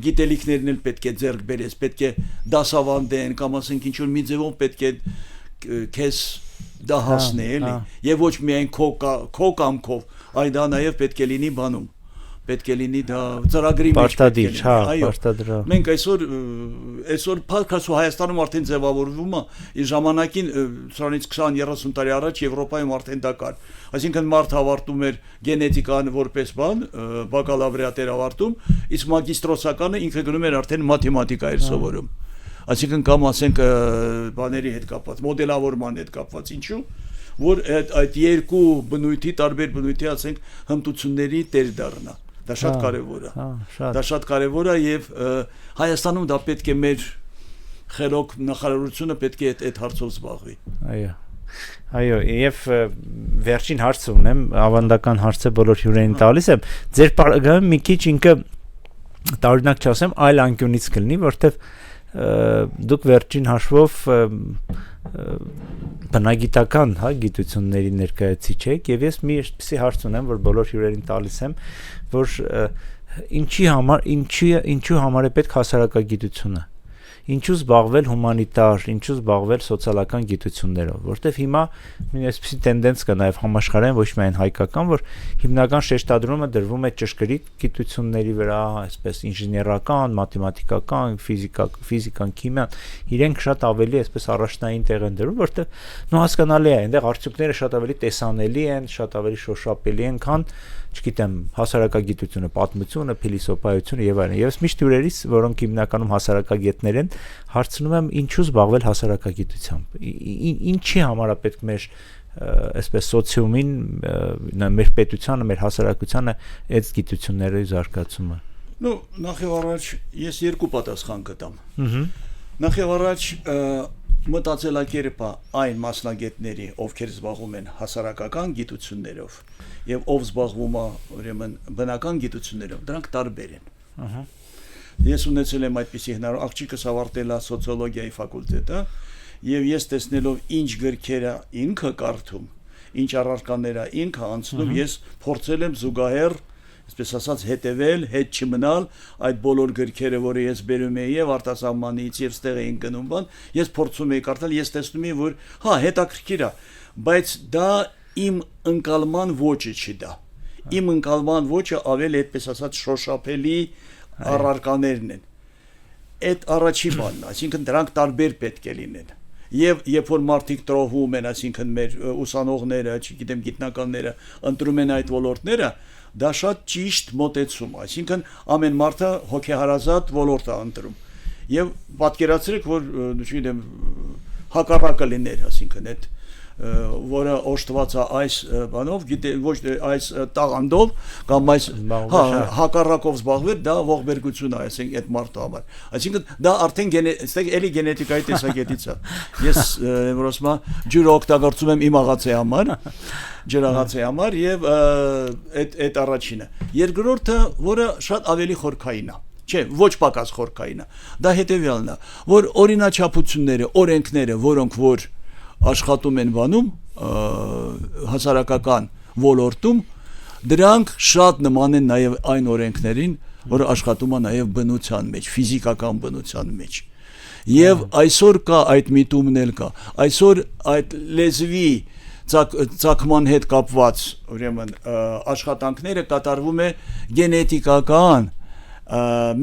գիտելիքներն էլ պետք է ձեռք բերես, պետք է դասավանդեն կամ ասենք ինչ-որ մի ձևով պետք է քեզ դա հասնի, էլի։ Եվ ոչ միայն քո կամքով, այլ դա նաև պետք է լինի բանում։ Պետք է լինի դա ծրագրի մեջ պարտադիր, հա, պարտադիր։ Մենք այսօր փառքասու Հայաստանում արդեն ձևավորվում է, իր ժամանակին սրանից 20-30 տարի առաջ Եվրոպայում արդեն դա կար։ Այսինքն մարդ ավարտում էր գենետիկան որպես բան, բակալավրիատ էր ավարտում, իսկ մագիստրոսականը ինքը գնում էր արդեն մաթեմատիկա էր սովորում։ Այսինքն կամ ասենք բաների հետ կապված, մոդելավորման հետ կապված, ինչու՞ որ այդ երկու բնույթի, տարբեր բնույթի ասենք հմտությունների տեր դառնա։ Դա շատ կարևոր է։ Դա շատ կարևոր է եւ Հայաստանում դա պետք է մեր խելոք նախարարությունը պետք է այդ հարցով զբաղվի։ Այո, եւ վերջին հարցը ունեմ, ավանդական հարցը բոլոր հյուրերին տալիս եմ։ Ձեր պարագայում մի քիչ ինքը տարօրինակ չասեմ, այլ անկյունից կլինի, որտեվ դուք վերջին հաշվով բնագիտական, հա, գիտությունների ներկայացիչ եք եւ ես մի այսպիսի հարց ունեմ, որ բոլոր հյուրերին տալիս եմ, որ ինչու համար է պետք հասարակագիտությունը, ինչու զբաղվել հումանիտար, ինչու զբաղվել սոցիալական գիտություններով, որտեվ հիմա մի այսպիսի տենդենս կա նաև համաշխարհային, ոչ միայն հայկական, որ հիմնական շեշտադրումը դրվում է ճշգրիտ գիտությունների վրա, այսպես ինժեներական, մաթեմատիկական, ֆիզիկան, քիմիան, իրենք շատ ավելի այսպես առաջնային տեղ են դրում, որտեվ նո հասկանալի է, այնտեղ արդյունքները շատ ավելի տեսանելի են, շատ ավելի շոշափելի են, քան չգիտեմ, հասարակագիտությունը, պատմությունը, փիլիսոփայությունը եւ այլն։ Եվ միշտ հյուրերից, որոնք հիմնականում հասարակագետներ են, հարցնում եմ ինչու զբաղվել հասարակագիտությամբ։ Ինչի համար է պետք մեր այսպես սոցիումին, մեր պետությանը, մեր հասարակությանը այդ գիտությունների զարգացումը։ Նախ եւ առաջ ես երկու պատասխան կտամ։ Նախ եւ առաջ մտածելակերպը այն մասնագետների, ովքեր զբաղվում են հասարակական գիտություններով եւ ով զբաղվում է ուրեմն բնական գիտություններով, դրանք տարբեր են։ Ես ունեցել եմ այդպիսի հնարավոր, աղջիկս ավարտել է սոցիոլոգիայի ֆակուլտետը եւ ես տեսնելով ինչ գրքերը ինքը կարդում, ինչ առարկաները ինքը անցնում, ես փորձել եմ զուգահեռ, այսպես ասած, հետևել, հետ չմնալ այդ բոլոր գրքերը, որը ես բերում եի եւ արտասահմանից եւ ստեղ էին գնում բան, ես փորձում եի կարդալ, ես տեսնում եի, որ հա, հետաքրքիր է, բայց դա իմ ընկալման ոճը չի դա։ Իմ ընկալման ոճը ավելի այդպես ասած շոշափելի առարկաներն են։ Այդ առաջի բանն, այսինքն դրանք տարբեր պետք է լինեն։ Եվ երբ որ մարդիկ տրոհում են, այսինքն մեր ուսանողները, չգիտեմ, գիտնականները ընտրում են այդ ոլորտները, դա շատ ճիշտ մոտեցում, այսինքն ամեն մարդը հոգեհարազատ ոլորտ է ընտրում։ Եվ պատկերացրեք, որ չգիտեմ, հակառակը լիներ, այսինքն այդ որը օժտված է այս բանով, գիտե ոչ այս տաղանդով կամ այս հակառակով զբաղվել, դա ողբերգություն է, այսինքն այդ մարդու համար։ Այսինքն դա արդեն էլի գենետիկայի տեսակետից է։ Ես որ ասում եմ, ջուրը օգտագործում եմ իմ աղացի համար, ջրաղացի համար եւ այդ առաջինը։ Երկրորդը, որը շատ ավելի խորքային է։ Չէ, ոչ պակաս խորքային է։ Դա հետեւյալն է, որ օրինաչափությունները, օրենքները, որոնք որ աշխատում են բանում հասարակական ոլորտում, դրանք շատ նման են նաև այն օրենքներին, որը աշխատում է նաև բնության մեջ, ֆիզիկական բնության մեջ։ Եվ այսօր կա այդ միտումն էլ կա։ Այսօր այդ լեզվի ծագման հետ կապված, ուրեմն աշխատանքները կատարվում է գենետիկական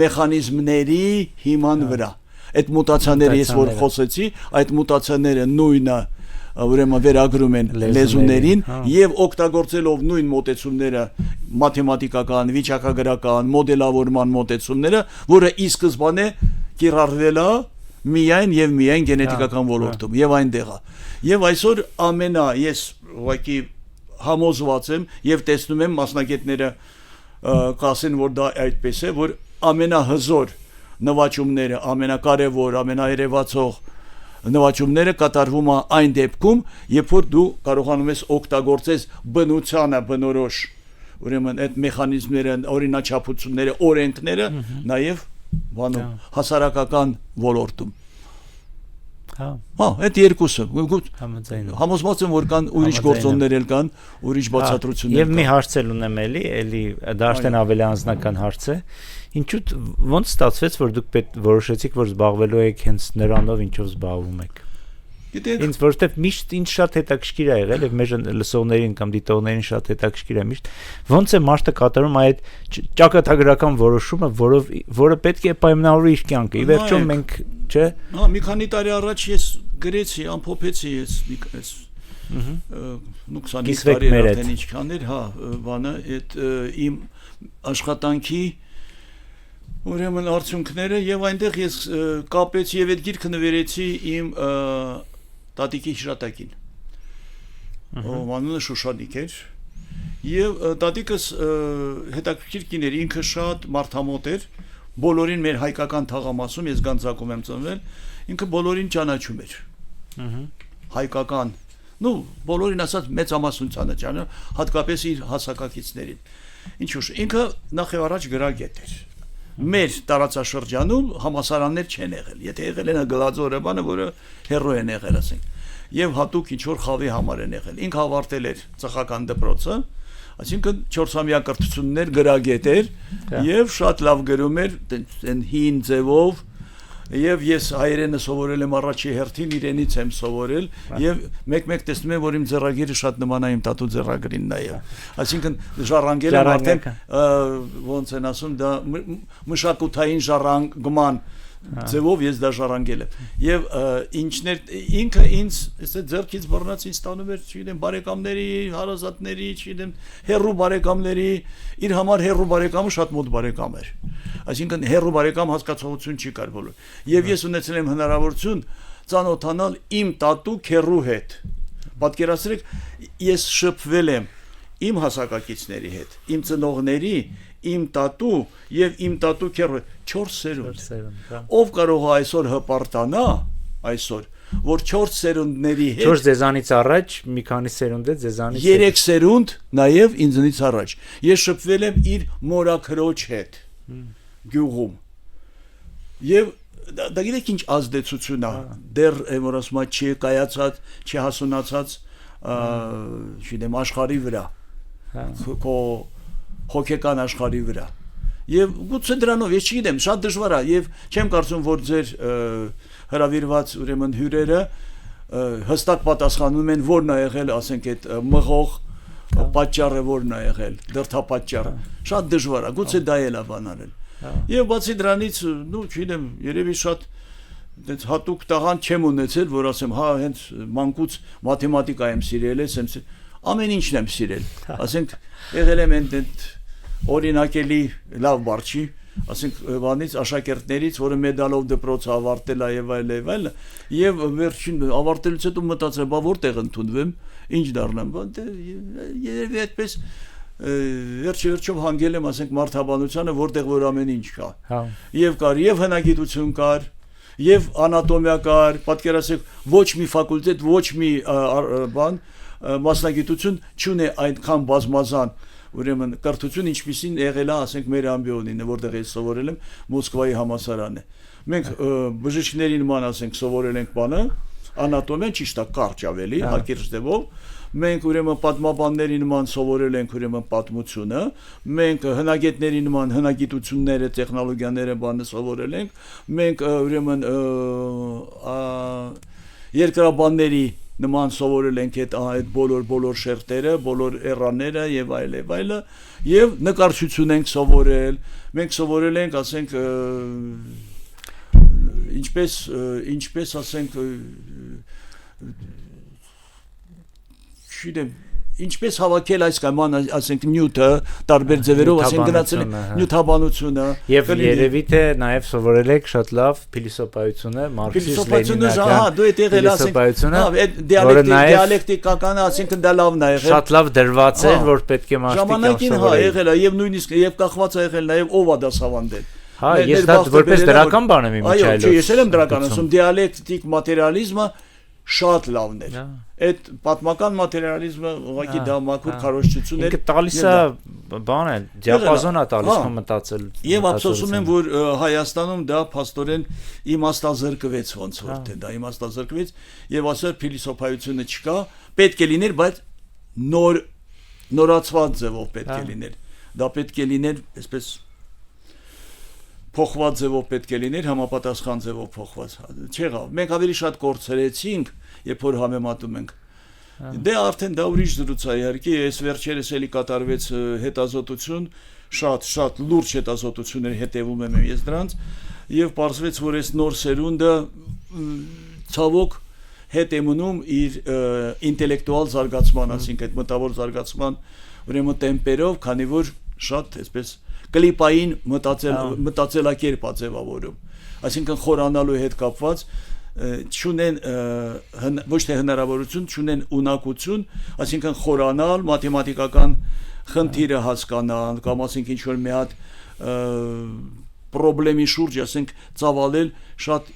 մեխանիզմների հիման վրա։ Այդ մուտացիաները ես որ խոսեցի, այդ մուտացիաները նույնը ուրեմն վերագրում են լեզուներին եւ օգտագործելով նույն մոտեցումները մաթեմատիկական, վիճակագրական, մոդելավորման մոտեցումները, որը ի սկզբանե կիրառվել է միայն եւ միայն գենետիկական ոլորտում եւ այնտեղ է։ Եվ այսօր ես ուղղակի համոզված եմ եւ տեսնում եմ մասնագետները կասեն, որ դա այդպես է, որ ամենահզոր նվաճումները, ամենակարևոր, ամենաերևացող նվաճումները կատարվում է այն դեպքում, երբ որ դու կարողանում ես օգտագործես բնությանը բնորոշ, ուրեմն այդ մեխանիզմները, օրինաչափությունները, օրենքները նաև բանում հասարակական ոլորտում։ Հա, այդ երկուսը։ Համոզված եմ, որ կան ուրիշ գործոններ էլ կան, ուրիշ բացատրություններ կան։ Եվ մի հարց էլ ունեմ էլի դա արդեն ավելի անձնական հարց է։ Ինչու ոնց ստացվեց, որ դուք որոշեցիք, որ զբաղվելու եք հենց նրանով, ինչով զբաղվում եք։ Ինձ որովհետև միշտ ինձ շատ հետաքրքիր է եղել եւ մեր լսողներին կամ դիտողներին շատ հետաքրքիր է միշտ ոնց է մարդը կատարում այդ ճակատագրական որոշումը, որը պետք է պայմանավորի իր կյանքը։ Ի վերջո մենք, չէ՞։ Հա, մի քանի տարի առաջ ես գրեցի, ամփոփեցի ես 25 տարի արդեն ինչքան էր, հա, բանը այդ իմ աշխատանքի ուրեմն արդյունքները եւ այնտեղ ես կապեցի եւ այդ գիրքը նվերեցի իմ տատիկի հիշատակին, ով անունը Շուշանիկ էր, եւ տատիկս հետաքրքիր կին էր, ինքը շատ մարդամոտ էր, բոլորին մեր հայկական թաղամասում, ես Գանձակում եմ ծնվել, ինքը բոլորին ճանաչում էր, հայկական, բոլորին ասած մեծամասնությանը ճանաչում, հատկապես իր հասակակիցներին, ինչու՞ ինքը նախ եւ առաջ գրագետ էր, մեր տարածաշրջանում համասարաններ չեն եղել, եթե եղել են գլաձորը բանը, որը հերո են եղել, ասենք, եւ հատուկ ինչ-որ խավի համար են եղել, ինքը ավարտել էր ծխական դպրոցը, այսինքն 4-ամյա կրթություններ գրագետ էր եւ շատ լավ գրում էր այն հին ձևով եւ ես հայերենը սովորել եմ առաջի հերթին, իրենից եմ սովորել եւ մեկ-մեկ տեսնում եմ, որ իմ ձեռագիրը շատ նման է իմ տատու ձեռագրին նաեւ, այսինքն ժառանգել եմ արդեն ոնց են ասում, դա մշակութային ժառանգման ձևով ես դա ժառանգել եմ եւ ինչներ ինքը ինձ ձեռքից բռնած ինձ տանում էր, չգիտեմ, բարեկամների, հարազատների, չգիտեմ, հերրու բարեկամների, իր համար հերրու բարեկամը շատ մոտ բարեկամ էր, այսինքն հերրու բարեկամ հասկացողություն չի կար բոլոր եւ ես ունեցել եմ հնարավորություն ծանոթանալ իմ տատու քերու հետ, պատկերացրեք, ես շփվել եմ իմ հասակակիցների հետ, իմ ծնողների, իմ տատու եւ իմ տատու քերու 4 սերունդ, ով կարող է այսօր հպարտանա այսօր, որ 4 սերունդների հետ 4 ձեզանից առաջ մի քանի սերունդ է ձեզանից 3 սերունդ նաև ինձնից առաջ ես շփվել եմ իր մորաքրոջ հետ գյուղում եւ դա գիտեք ինչ ազդեցություն է դեռ որ ասում եմ չի կայացած չի հասունացած չգիտեմ աշխարհի վրա քո հոգեկան աշխարհի վրա եւ գուցե դրանով ես չգիտեմ շատ դժվար է եւ չեմ կարծում որ ձեր հրավիրված ուրեմն հյուրերը հստակ պատասխանում են որն է եղել ասենք այդ մղող պատճառը որն է եղել դրդապատճառը շատ դժվար է գուցե դա էլ է բանալել եւ բացի դրանից նու չգիտեմ երևի շատ դից հատուկ տաղան չեմ ունեցել որ ասեմ հա հենց մանկուց մաթեմատիկա եմ սիրել եմ ամեն ինչն եմ սիրել ասենք եղել եմ այդ օրինակելի լավ բարձի ասենք բանից աշակերտներից որը մեդալով դպրոց ավարտել է եւ այլ եւ վերջին ավարտելուց հետո մտածել բա որտեղ ընդունվեմ ինչ դառնամ երևի այդպես վերջով հանգել եմ ասենք մարդաբանությանը որտեղ որ ամեն ինչ կա եւ կար եւ հնագիտություն կար եւ անատոմիա կար պատկերացեք ոչ մի ֆակուլտետ ոչ մի բան մասնագիտություն չունի այնքան բազմազան ուրեմն կրթություն ինչպիսին եղել է ասենք մեր ամբիոնին որտեղ ես սովորել եմ Մոսկվայի համալսարանը մենք բժիշկների նման ասենք սովորել ենք բանը անատոմիան ճիշտ է կարճ ավելի հակիրճ դեպով մենք ուրեմն պատմաբանների նման սովորել ենք ուրեմն պատմությունը մենք հնագետների նման հնագիտությունները տեխնոլոգիաները բանը սովորել ենք մենք ուրեմն երկրաբանների նման սովորել ենք այդ բոլոր շերտերը, բոլոր էրաները եւ այլը եւ նկարչություն ենք սովորել մենք սովորել ենք ասենք ինչպես ասենք չգիտեմ ինչպես հավաքել այս կամ ասենք նյութը տարբեր ձևերով ասենք գնացել նյութաբանությունը եւ երևի թե նաեւ սովորել եք շատ լավ փիլիսոփայությունը մարքսիզմ-լենինական դու այդ եղել ասենք այդ դիալեկտիկականը ասենք դա լավն է եղել շատ լավ դրված է որ պետք է մարդիկ ժամանակին եղել է եւ նույնիսկ եւ կախված է եղել նաեւ ով է դասավանդել հա ես դա որպես դրական բան եմ իմացել այո ես եմ դրական ասում դիալեկտիկ մատերիալիզմը շատ լավն էր այդ պատմական մատերիալիզմը ուղղակի դա մաքուր քարոզչություն էր տալիս է բան է դիապազոն է տալիս մտածել եւ ափսոսում եմ որ Հայաստանում դա փաստորեն իմաստազրկվեց ոնց որ թե դա իմաստազրկվեց եւ ասել փիլիսոփայությունը չկա պետք է լիներ բայց նորացված ձևով պետք է լիներ դա պետք է լիներ այսպես փոխված ձևով պետք է լիներ համապատասխան ձևով փոխված չեղավ մենք ավելի շատ կորցրեցինք երբ որ համեմատում ենք դե արդեն դա ուրիշ զրույց է իհարկե այս վերջերս էլի կատարվեց հետազոտություն շատ լուրջ հետազոտություններ հետևում եմ ես դրանց եւ պարզվեց որ այս նոր սերունդը ցավոք հետ է մնում իր ինտելեկտուալ զարգացման ասենք այդ մտավոր զարգացման ուրեմն տեմպերով քանի որ շատ այսպես կլիպային մտածելակերպ է ձևավորում այսինքն խորանալու հետ կապված չունեն ոչ թե հնարավորություն չունեն ունակություն այսինքն խորանալ մաթեմատիկական խնդիրը հասկանալ կամ ասենք ինչ որ մի հատ խնդրի շուրջ ասենք ծավալել շատ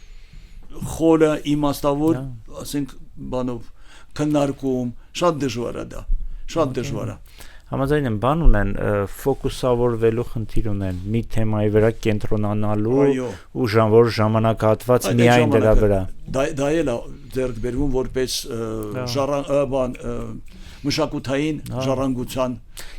խորը իմաստավոր ասենք բանով քննարկում շատ դժվար է դա շատ դժվար է Համաձայն եմ բան ունեն ֆոկուսավորվելու խնդիր ունեն մի թեմայի վրա կենտրոնանալու ու որ ժամանակահատված միայն դրա վրա դա էլ է ձեռք բերվում որպես բան մշակութային ժառանգության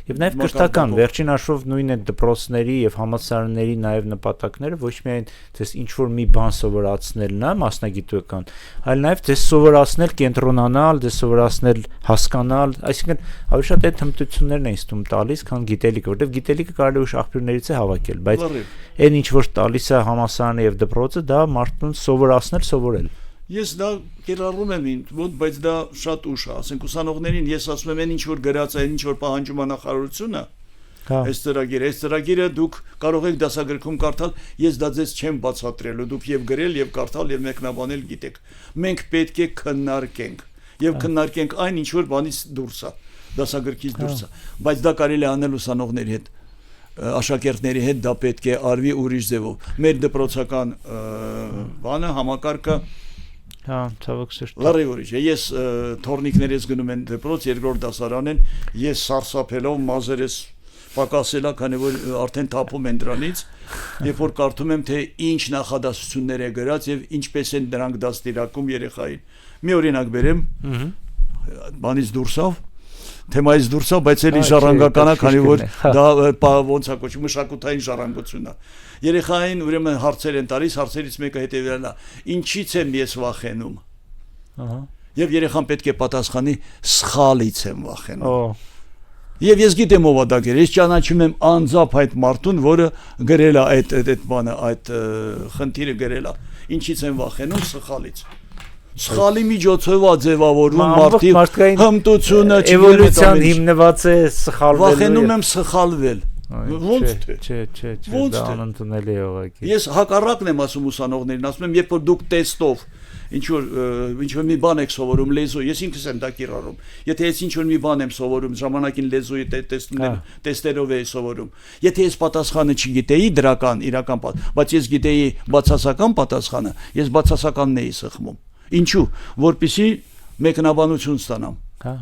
եւ նաեւ կրթական վերջին հաշվով նույն է դպրոցների եւ համալսարանների նաեւ նպատակները ոչ միայն դες ինչ որ մի բան սովորացնելն է մասնագիտական այլ նաեւ դες սովորացնել կենտրոնանալ դες սովորացնել հասկանալ այսինքն ավելի շատ այդ հմտություններն են ստում տալիս քան գիտելիքը որտեւ գիտելիքը կարելի է շախբյուրներից է հավաքել բայց այն ինչ որ տալիս է համալսարանը եւ դպրոցը դա մարդուն սովորել Ես դա կերառում եմ բայց դա շատ ուշ է, ասենք ուսանողներին ես ասում եմ ինչ որ գրած է, ինչ որ պահանջում է նախարարությունը, այս ծրագիրը դուք կարող եք դասագրքում կարդալ, ես դա ձեզ չեմ բացատրելու, դուք եւ գրել եւ կարդալ եւ մեկնաբանել գիտեք։ Մենք պետք է քննարկենք եւ քննարկենք այն ինչ որ բանից դուրս է, դասագրքից դուրս է, բայց դա կարելի է անել ուսանողների հետ աշակերտների հետ դա պետք է արվի ուրիշ ձևով։ Մեր դպրոցական բանը համակարգը Հա, ցավոք սրտի։ Լրիվ ուրիշ է։ Ես թորնիկներից գնում են դեպրոց, երկրորդ դասարան են, ես սարսափելով մազերս պակասելա, քանի որ արդեն թափում են դրանից, երբ որ կարդում եմ, թե ինչ նախադասություններ է գրած եւ ինչպես են դրանք դաստիարակում երեխային։ Մի օրինակ բերեմ, բանից դուրսավ, թեմայից դուրսավ, բայց էլի ժառանգականա, քանի որ դա ոնց է կոչվում, մշակութային ժառանգությունն է։ Երեխային ուրեմն հարցեր են տալիս, հարցերից մեկը հետևյալն է. ինչից եմ ես վախենում։ Ահա։ Եւ երեխան պետք է պատասխանի սխալից եմ վախենում։ Եվ ես գիտեմ ով է դա գրել, ես ճանաչում եմ անձամբ այդ մարդուն, որը գրել է այդ բանը, այդ խնդիրը գրել է։ Ինչից եմ վախենում սխալից։ Սխալի միջոցով է ձևավորվում մարդի հմտությունը, էվոլյուցիան հիմնված է սխալվելու։ Վախենում եմ սխալվել։ Ոնց թե։ Չէ, դա անընդունելի է ուղղակի։ Ես հակառակն եմ ասում ուսանողներին, ասում եմ, երբ որ դուք տեստով ինչ որ մի բան եք սովորում լեզու, ես ինքս եմ դա կիրառում։ Եթե ես ինչ որ մի բան եմ սովորում, ժամանակին լեզուի տեստերով էի սովորում։ Եթե ես պատասխանը չգիտեի իրական, բայց ես գիտեի բացասական պատասխանը, ես բացասականն էի սխմում։ Ինչու? Որպեսզի մեկնաբանություն ստանամ։ Հա։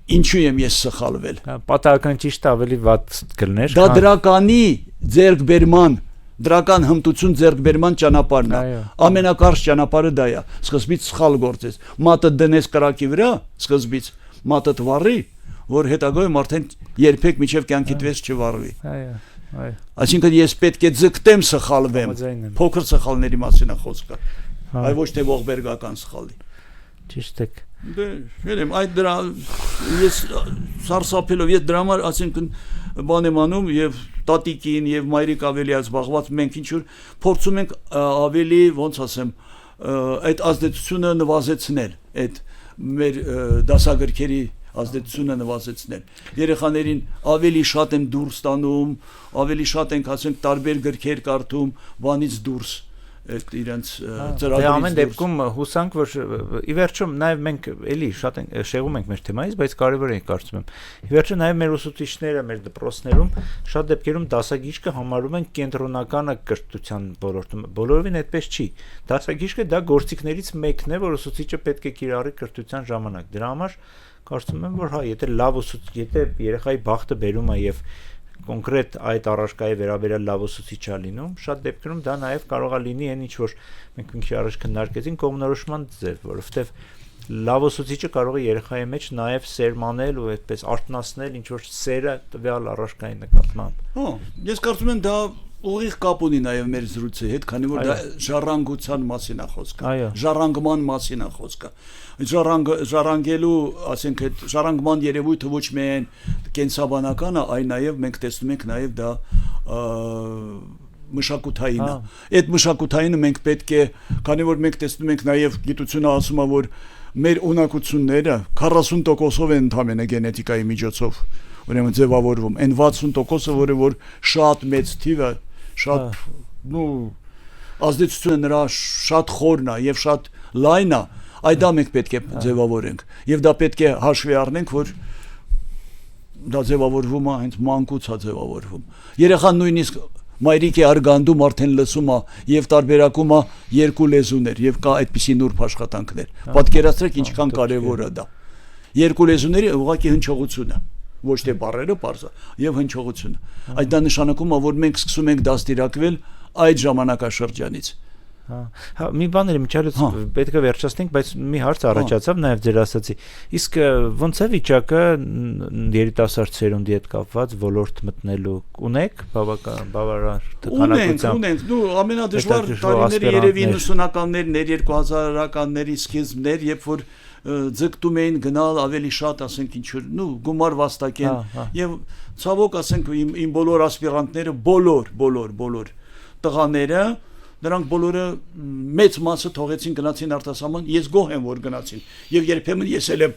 Ինչու եմ ես սխալվել։ Պատահական ճիշտ ավելի վատ կլներ։ Դա դրականի ձեռքբերման, դրական հմտություն ձեռքբերման ճանապարհն է։ Ամենակարճ ճանապարհը դա է։ Սկզբից սխալ գործես։ Մատը դնես կրակի վրա, սկզբից մատը վառի, որ հետագայում արդեն երբեք միջև կյանքիդ վես չվառվի։ Այո։ Այսինքն ես պետք է ձգտեմ սխալվեմ։ Փոքր սխալների մասին է խոսքը։ Այ ոչ թե ողբերգական սխալի։ Ճիշտ է։ Դե, երեմ, այդ դրա ես սարսափելով, ես դրա համար, ասենքն բան եմ անում եւ տատիկին եւ մայրիկ ավելի զբաղված, մենք ինչ որ փորձում ենք ավելի, ոնց ասեմ, այդ ազդեցությունը նվազեցնել, այդ մեր դասագրքերի ազդեցությունը նվազեցնել։ Երեխաներին ավելի շատ եմ դուրս տանում, ավելի շատ ենք, ասենք, տարբեր գրքեր կարդում, բանից դուրս այդ իրենց ծրագրից։ Դե ամեն դեպքում հուսանք, որ ի վերջո նաև մենք էլի շատ շեղում ենք մեր թեմայից, բայց կարևոր է կարծում եմ։ Ի վերջո նաև մեր ուսուցիչները մեր դպրոցներում շատ դեպքերում դասագիրքը համարում են կենտրոնականը կրթության ոլորտում։ Բոլորովին այդպես չի։ Դասագիրքը դա գործիքներից մեկն է, որ ուսուցիչը պետք է կիրառի կրթության ժամանակ։ Դրա համար կարծում եմ, որ հա, եթե երեխայի բախտը բերում է եւ կոնկրետ այդ առարկայի վերաբերյալ լավ ուսուցիչ է լինում, շատ դեպքերում դա նաև կարող է լինի այն ինչ որ մենք մի քիչ առաջ քննարկեցինք կողմնորոշման ձև, որովհետև լավ ուսուցիչը կարող է երեխայի մեջ նաև սերմանել ու այդպես արտնասնել ինչ որ սերը տվյալ առարկայի նկատմամբ։ Հա, ես կարծում եմ դա ուղիղ կապ ունի նաև մեր զրույցի հետ, քանի որ դա ժառանգության մասին է խոսքը, ժառանգման մասին է խոսքը։ Ժառանգելու, ասենք, այդ ժառանգման երևույթը ոչ միայն կենսաբանական է, այլ նաև մենք տեսնում ենք նաև դա մշակութային է։ Այդ մշակութայինը մենք պետք է, քանի որ մենք տեսնում ենք նաև գիտությունը ասում է, որ մեր ունակությունները 40%-ով են ընդհանրապես գենետիկայի միջոցով ուրեմն ձևավորվում, այն 60%-ը, որը որ շատ մեծ թիվ է, շատ ազդեցությունը նրա շատ խորն է եւ շատ լայն է, այդ դա մենք պետք է ձևավորենք եւ դա պետք է հաշվի առնենք, որ դա ձևավորվում է հենց մանկուց է ձևավորվում։ Երեխան նույնիսկ մայրիկ է արգանդում, արդեն լսում է եւ տարբերակում է երկու լեզուներ եւ կա այդպիսի նուրբ աշխատանքներ։ Պատկերացրեք ինչքան կարեւոր է դա։ Երկու լեզուների ուղղակի հնչողությունը, ոչ թե բառերը, բարձր եւ հնչողությունը։ Այդ դա նշանակում է, որ մենք սկսում ենք դաստիարակվել այդ ժամանակաշրջանից։ Հա, մի բան էլ միջալից պետք է վերջացնենք, բայց մի հարց առաջացավ նաև ձեր ասացի։ Իսկ ո՞նց է վիճակը երիտասարդ սերունդի հետ կապված ոլորտ մտնելու ունեք բավարար թվականությամբ։ Ունենք, դու ամենադժվար տարիները երևի 90-ականներ, 2000-ականների սկիզբներ, երբ որ ձգտում էին գնալ ավելի շատ, ասենք, ինչ որ, գումար վաստակեն եւ ցավոք, ասենք, իմ բոլոր ասպիրանտները, բոլոր տղաները, նրանք բոլորը մեծ մասը թողեցին, գնացին արտասահման, ես գոհ եմ, որ գնացին եւ երբեմն ես էլ եմ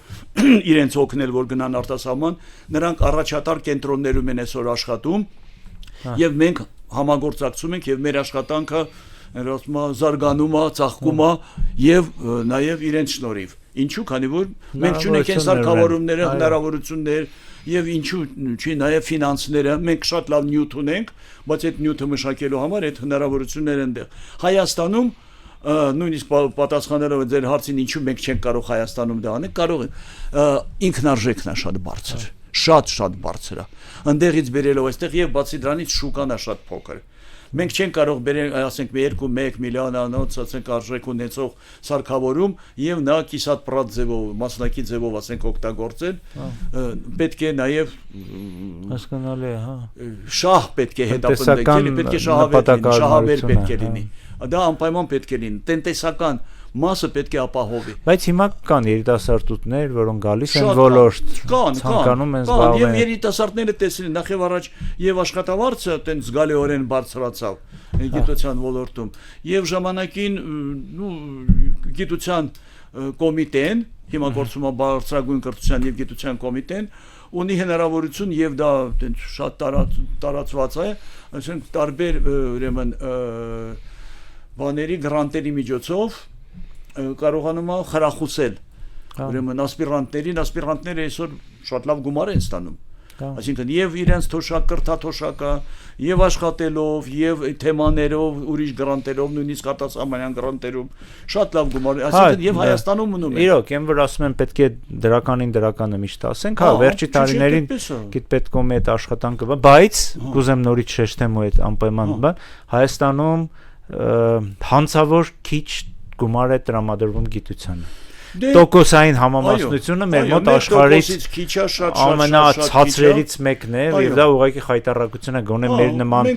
իրենց օգնել, որ գնան արտասահման, նրանք առաջատար կենտրոններում են այսօր աշխատում եւ մենք համագործակցում ենք եւ մեր աշխատանքը զարգանում է, ծաղկում է եւ նաեւ իրենց շնորհիվ։ Ինչու՞, քանի որ մենք չունենք այն սարքավորումները, հնարավորություններ եւ ինչու՞ չի նաեւ ֆինանսները, մենք շատ լավ նյութ ունենք, բայց այդ նյութը մշակելու համար այդ հնարավորությունները ընդեղ։ Հայաստանում նույնիսկ պատասխանելով ձեր հարցին ինչու մենք չենք կարող Հայաստանում դա անել, կարող ենք, ինքնարժեքն է շատ բարձր, շատ բարձր է, ընդեղից բերելով այստեղ եւ բացի դրանից շուկան է շատ փոքր։ Մենք չենք կարող բերել, ասենք 2-1 միլիոնանոց, ասենք արժեք ունեցող սարքավորում եւ նա կիսատ-պրատ ձևով, մասնակի ձևով, ասենք օգտագործել, պետք է նաեւ հասկանալի է, հա։ Շահ պետք է հետապնդել, պետք է շահաբեր պետք է լինի։ Դա անպայման պետք է լինի, տնտեսական մասը պետք է ապահովի։ Բայց հիմա կան երիտասարդություններ, որոնք գալիս են ոլորտ, ցանկանում են զբաղվել։ Եվ երիտասարդները տեսին նախ եւ առաջ եւ աշխատավարձը տենց զգալիորեն բարձրացավ գիտության ոլորտում։ Եւ ժամանակին գիտության կոմիտեն, հիմա գործում է բարձրագույն կրթության եւ գիտության կոմիտեն, ունի հնարավորություն եւ դա տենց շատ տարածված է, այսինքն տարբեր ուրեմն բաների գրանտերի միջոցով կարողանում է խրախուսել ուրեմն ասպիրանտները այսօր շատ լավ գումար են ստանում, այսինքն եւ իրենց թոշակ կրթաթոշակը եւ աշխատելով եւ թեմաներով ուրիշ գրանտերով նույնիսկ արտասահմանյան գրանտերում շատ լավ գումար, այսինքն եւ Հայաստանում մնում են։ Իրոք, են որ ասում են պետք է դրականը միշտ ասենք, հա, վերջի տարիներին գիտպետկոմի այդ աշխատանքը, բայց կուզեմ նորից շեշտեմ ու այդ անպայման բան, Հայաստանում հանցավոր քիչ գումար է տրամադրվում գիտությանը։ Տոկոսային համամասնությունը մեր մոտ աշխարհից ամենացածրերից մեկն է, եւ դա ուղղակի խայտարակություն է գոնե մեր նման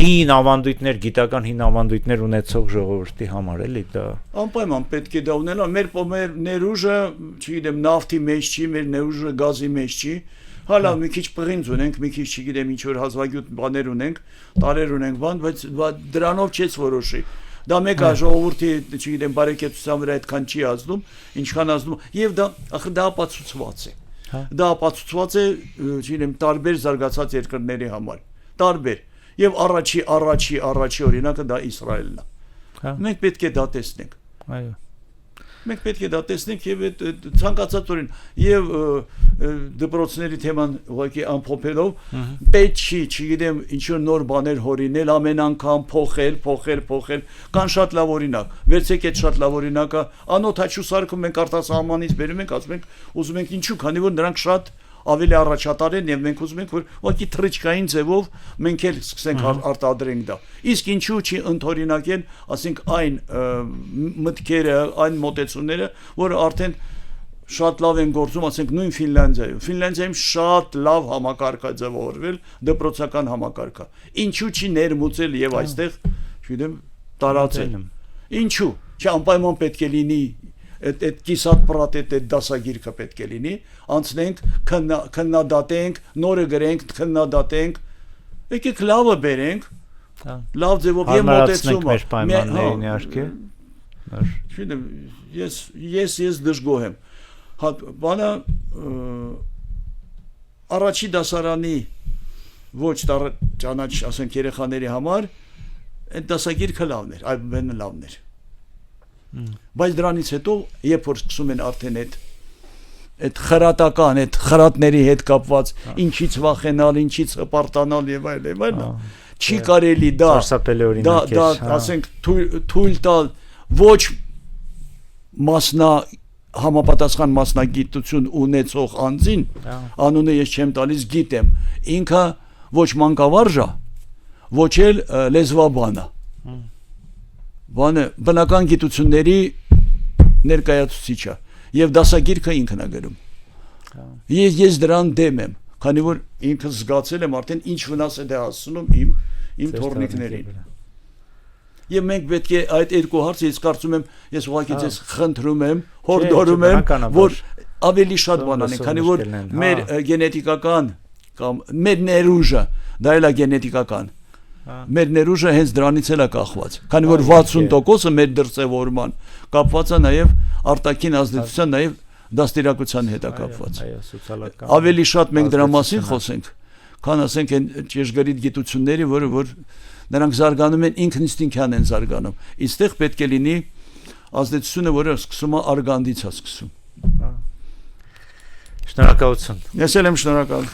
հին ավանդույթներ, գիտական հին ավանդույթներ ունեցող ժողովրդի համար, էլի դա։ Անպայման պետք է դա ունենա, մեր ներուժը, չգիտեմ, նավթի մեջ չի, մեր ներուժը գազի մեջ չի։ Հալա մի քիչ պղինձ ունենք, մի քիչ չգիտեմ ինչ որ հազվագյուտ բաներ ունենք, տարեր ունենք, բայց դրանով չես որոշի։ Դա մեկը ժողովրդի, չգիտեմ, բարեկեցության վրա այդքան չի ազդում, ինչքան ազդում, եւ դա ապացուցված է։ Դա ապացուցված է, չգիտեմ, տարբեր զարգացած երկրների համար, տարբեր։ Եվ առաջի օրինակը դա Իսրայելն է։ Մենք պետք է դա տեսնենք։ Այո։ Մենք պետք է դա տեսնենք եւ այդ ցանկացած օրին եւ դպրոցների թեման ուղղակի ամփոփելով պետք չի, չգիտեմ, ինչ որ նոր բաներ հորինել, ամեն անգամ փոխել, կան շատ լավ օրինակ։ Վերցեք այդ շատ լավ օրինակը, անօթաչու սարքում մենք արտասահմանից բերում ենք, ասում ենք, ուզում ենք ինչու, քանի որ նրանք շատ ավելի առաջատար են եւ մենք ուզում ենք որ ուղղակի թռիչքային ձևով մենք էլ սկսենք արտադրենք դա։ Իսկ ինչու չի ընդօրինակել, ասենք այն մտքերը, այն մոտեցումները, որը արդեն շատ լավ են գործում, ասենք նույն Ֆինլանդիայում շատ լավ համակարգ է ձևավորվել, դպրոցական համակարգ է։ Ինչու չի ներմուծել եւ այստեղ, չգիտեմ, տարածել։ Ինչու՞ չի անպայման պետք է լինի այդ կիսատ-պրատ այդ դասագիրքը պետք է լինի, անցնենք, քննադատենք, նորը գրենք, քննադատենք, եկեք լավը բերենք, լավ ձևով եւ մոտեցումը։ Մեր պայմաններին իհարկե։ Չգիտեմ, ես դժգոհ եմ։ Հա, բանը առաջի դասարանի ոչ ճանաչ, ասենք երեխաների համար այդ դասագիրքը լավն էր, այլ լավն էր։ Բայց դրանից հետո երբ որ սկսում են արդեն այդ խրատական, այդ խրատների հետ կապված ինչից վախենալ, ինչից հպարտանալ եւ այլն, չի կարելի դա ասենք թույլ տալ ոչ համապատասխան մասնագիտություն ունեցող անձին, անունը ես չեմ տալիս, գիտեմ, ինքը ոչ մանկավարժ է, ոչ էլ լեզվաբան է։ Բանը բնական գիտությունների ներկայացուցիչ է եւ դասագիրքը ինքն է գրում։ Ես դրան դեմ եմ, քանի որ ինքս զգացել եմ արդեն ինչ վնաս է դա հասցնում իմ թորնիկներին։ Եվ մենք պետք է այդ երկու հարցը ես կարծում եմ, ես ուղղակի ձեզ խնդրում եմ, հորդորում եմ, որ ավելի շատ բան անենք, քանի որ մեր գենետիկական կամ մեր ներուժը դա էլ է գենետիկական։ Մեր ներուժը հենց դրանից էլ է կախված, քանի որ 60%-ը մեր դրսևորման կապված է նաև արտաքին ազդեցության, նաև դաստիարակության հետ է կապված։ Ավելի շատ մենք դրա մասին խոսենք, քան ասենք այն ճշգրիտ գիտությունների, որ նրանք զարգանում են ինքնիստինքյան են զարգանում։ Այստեղ պետք է լինի ազդեցությունը, որը սկսում է արգանդից է սկսում։ Շնորհակալություն։ Ես էլ եմ շնորհակալ։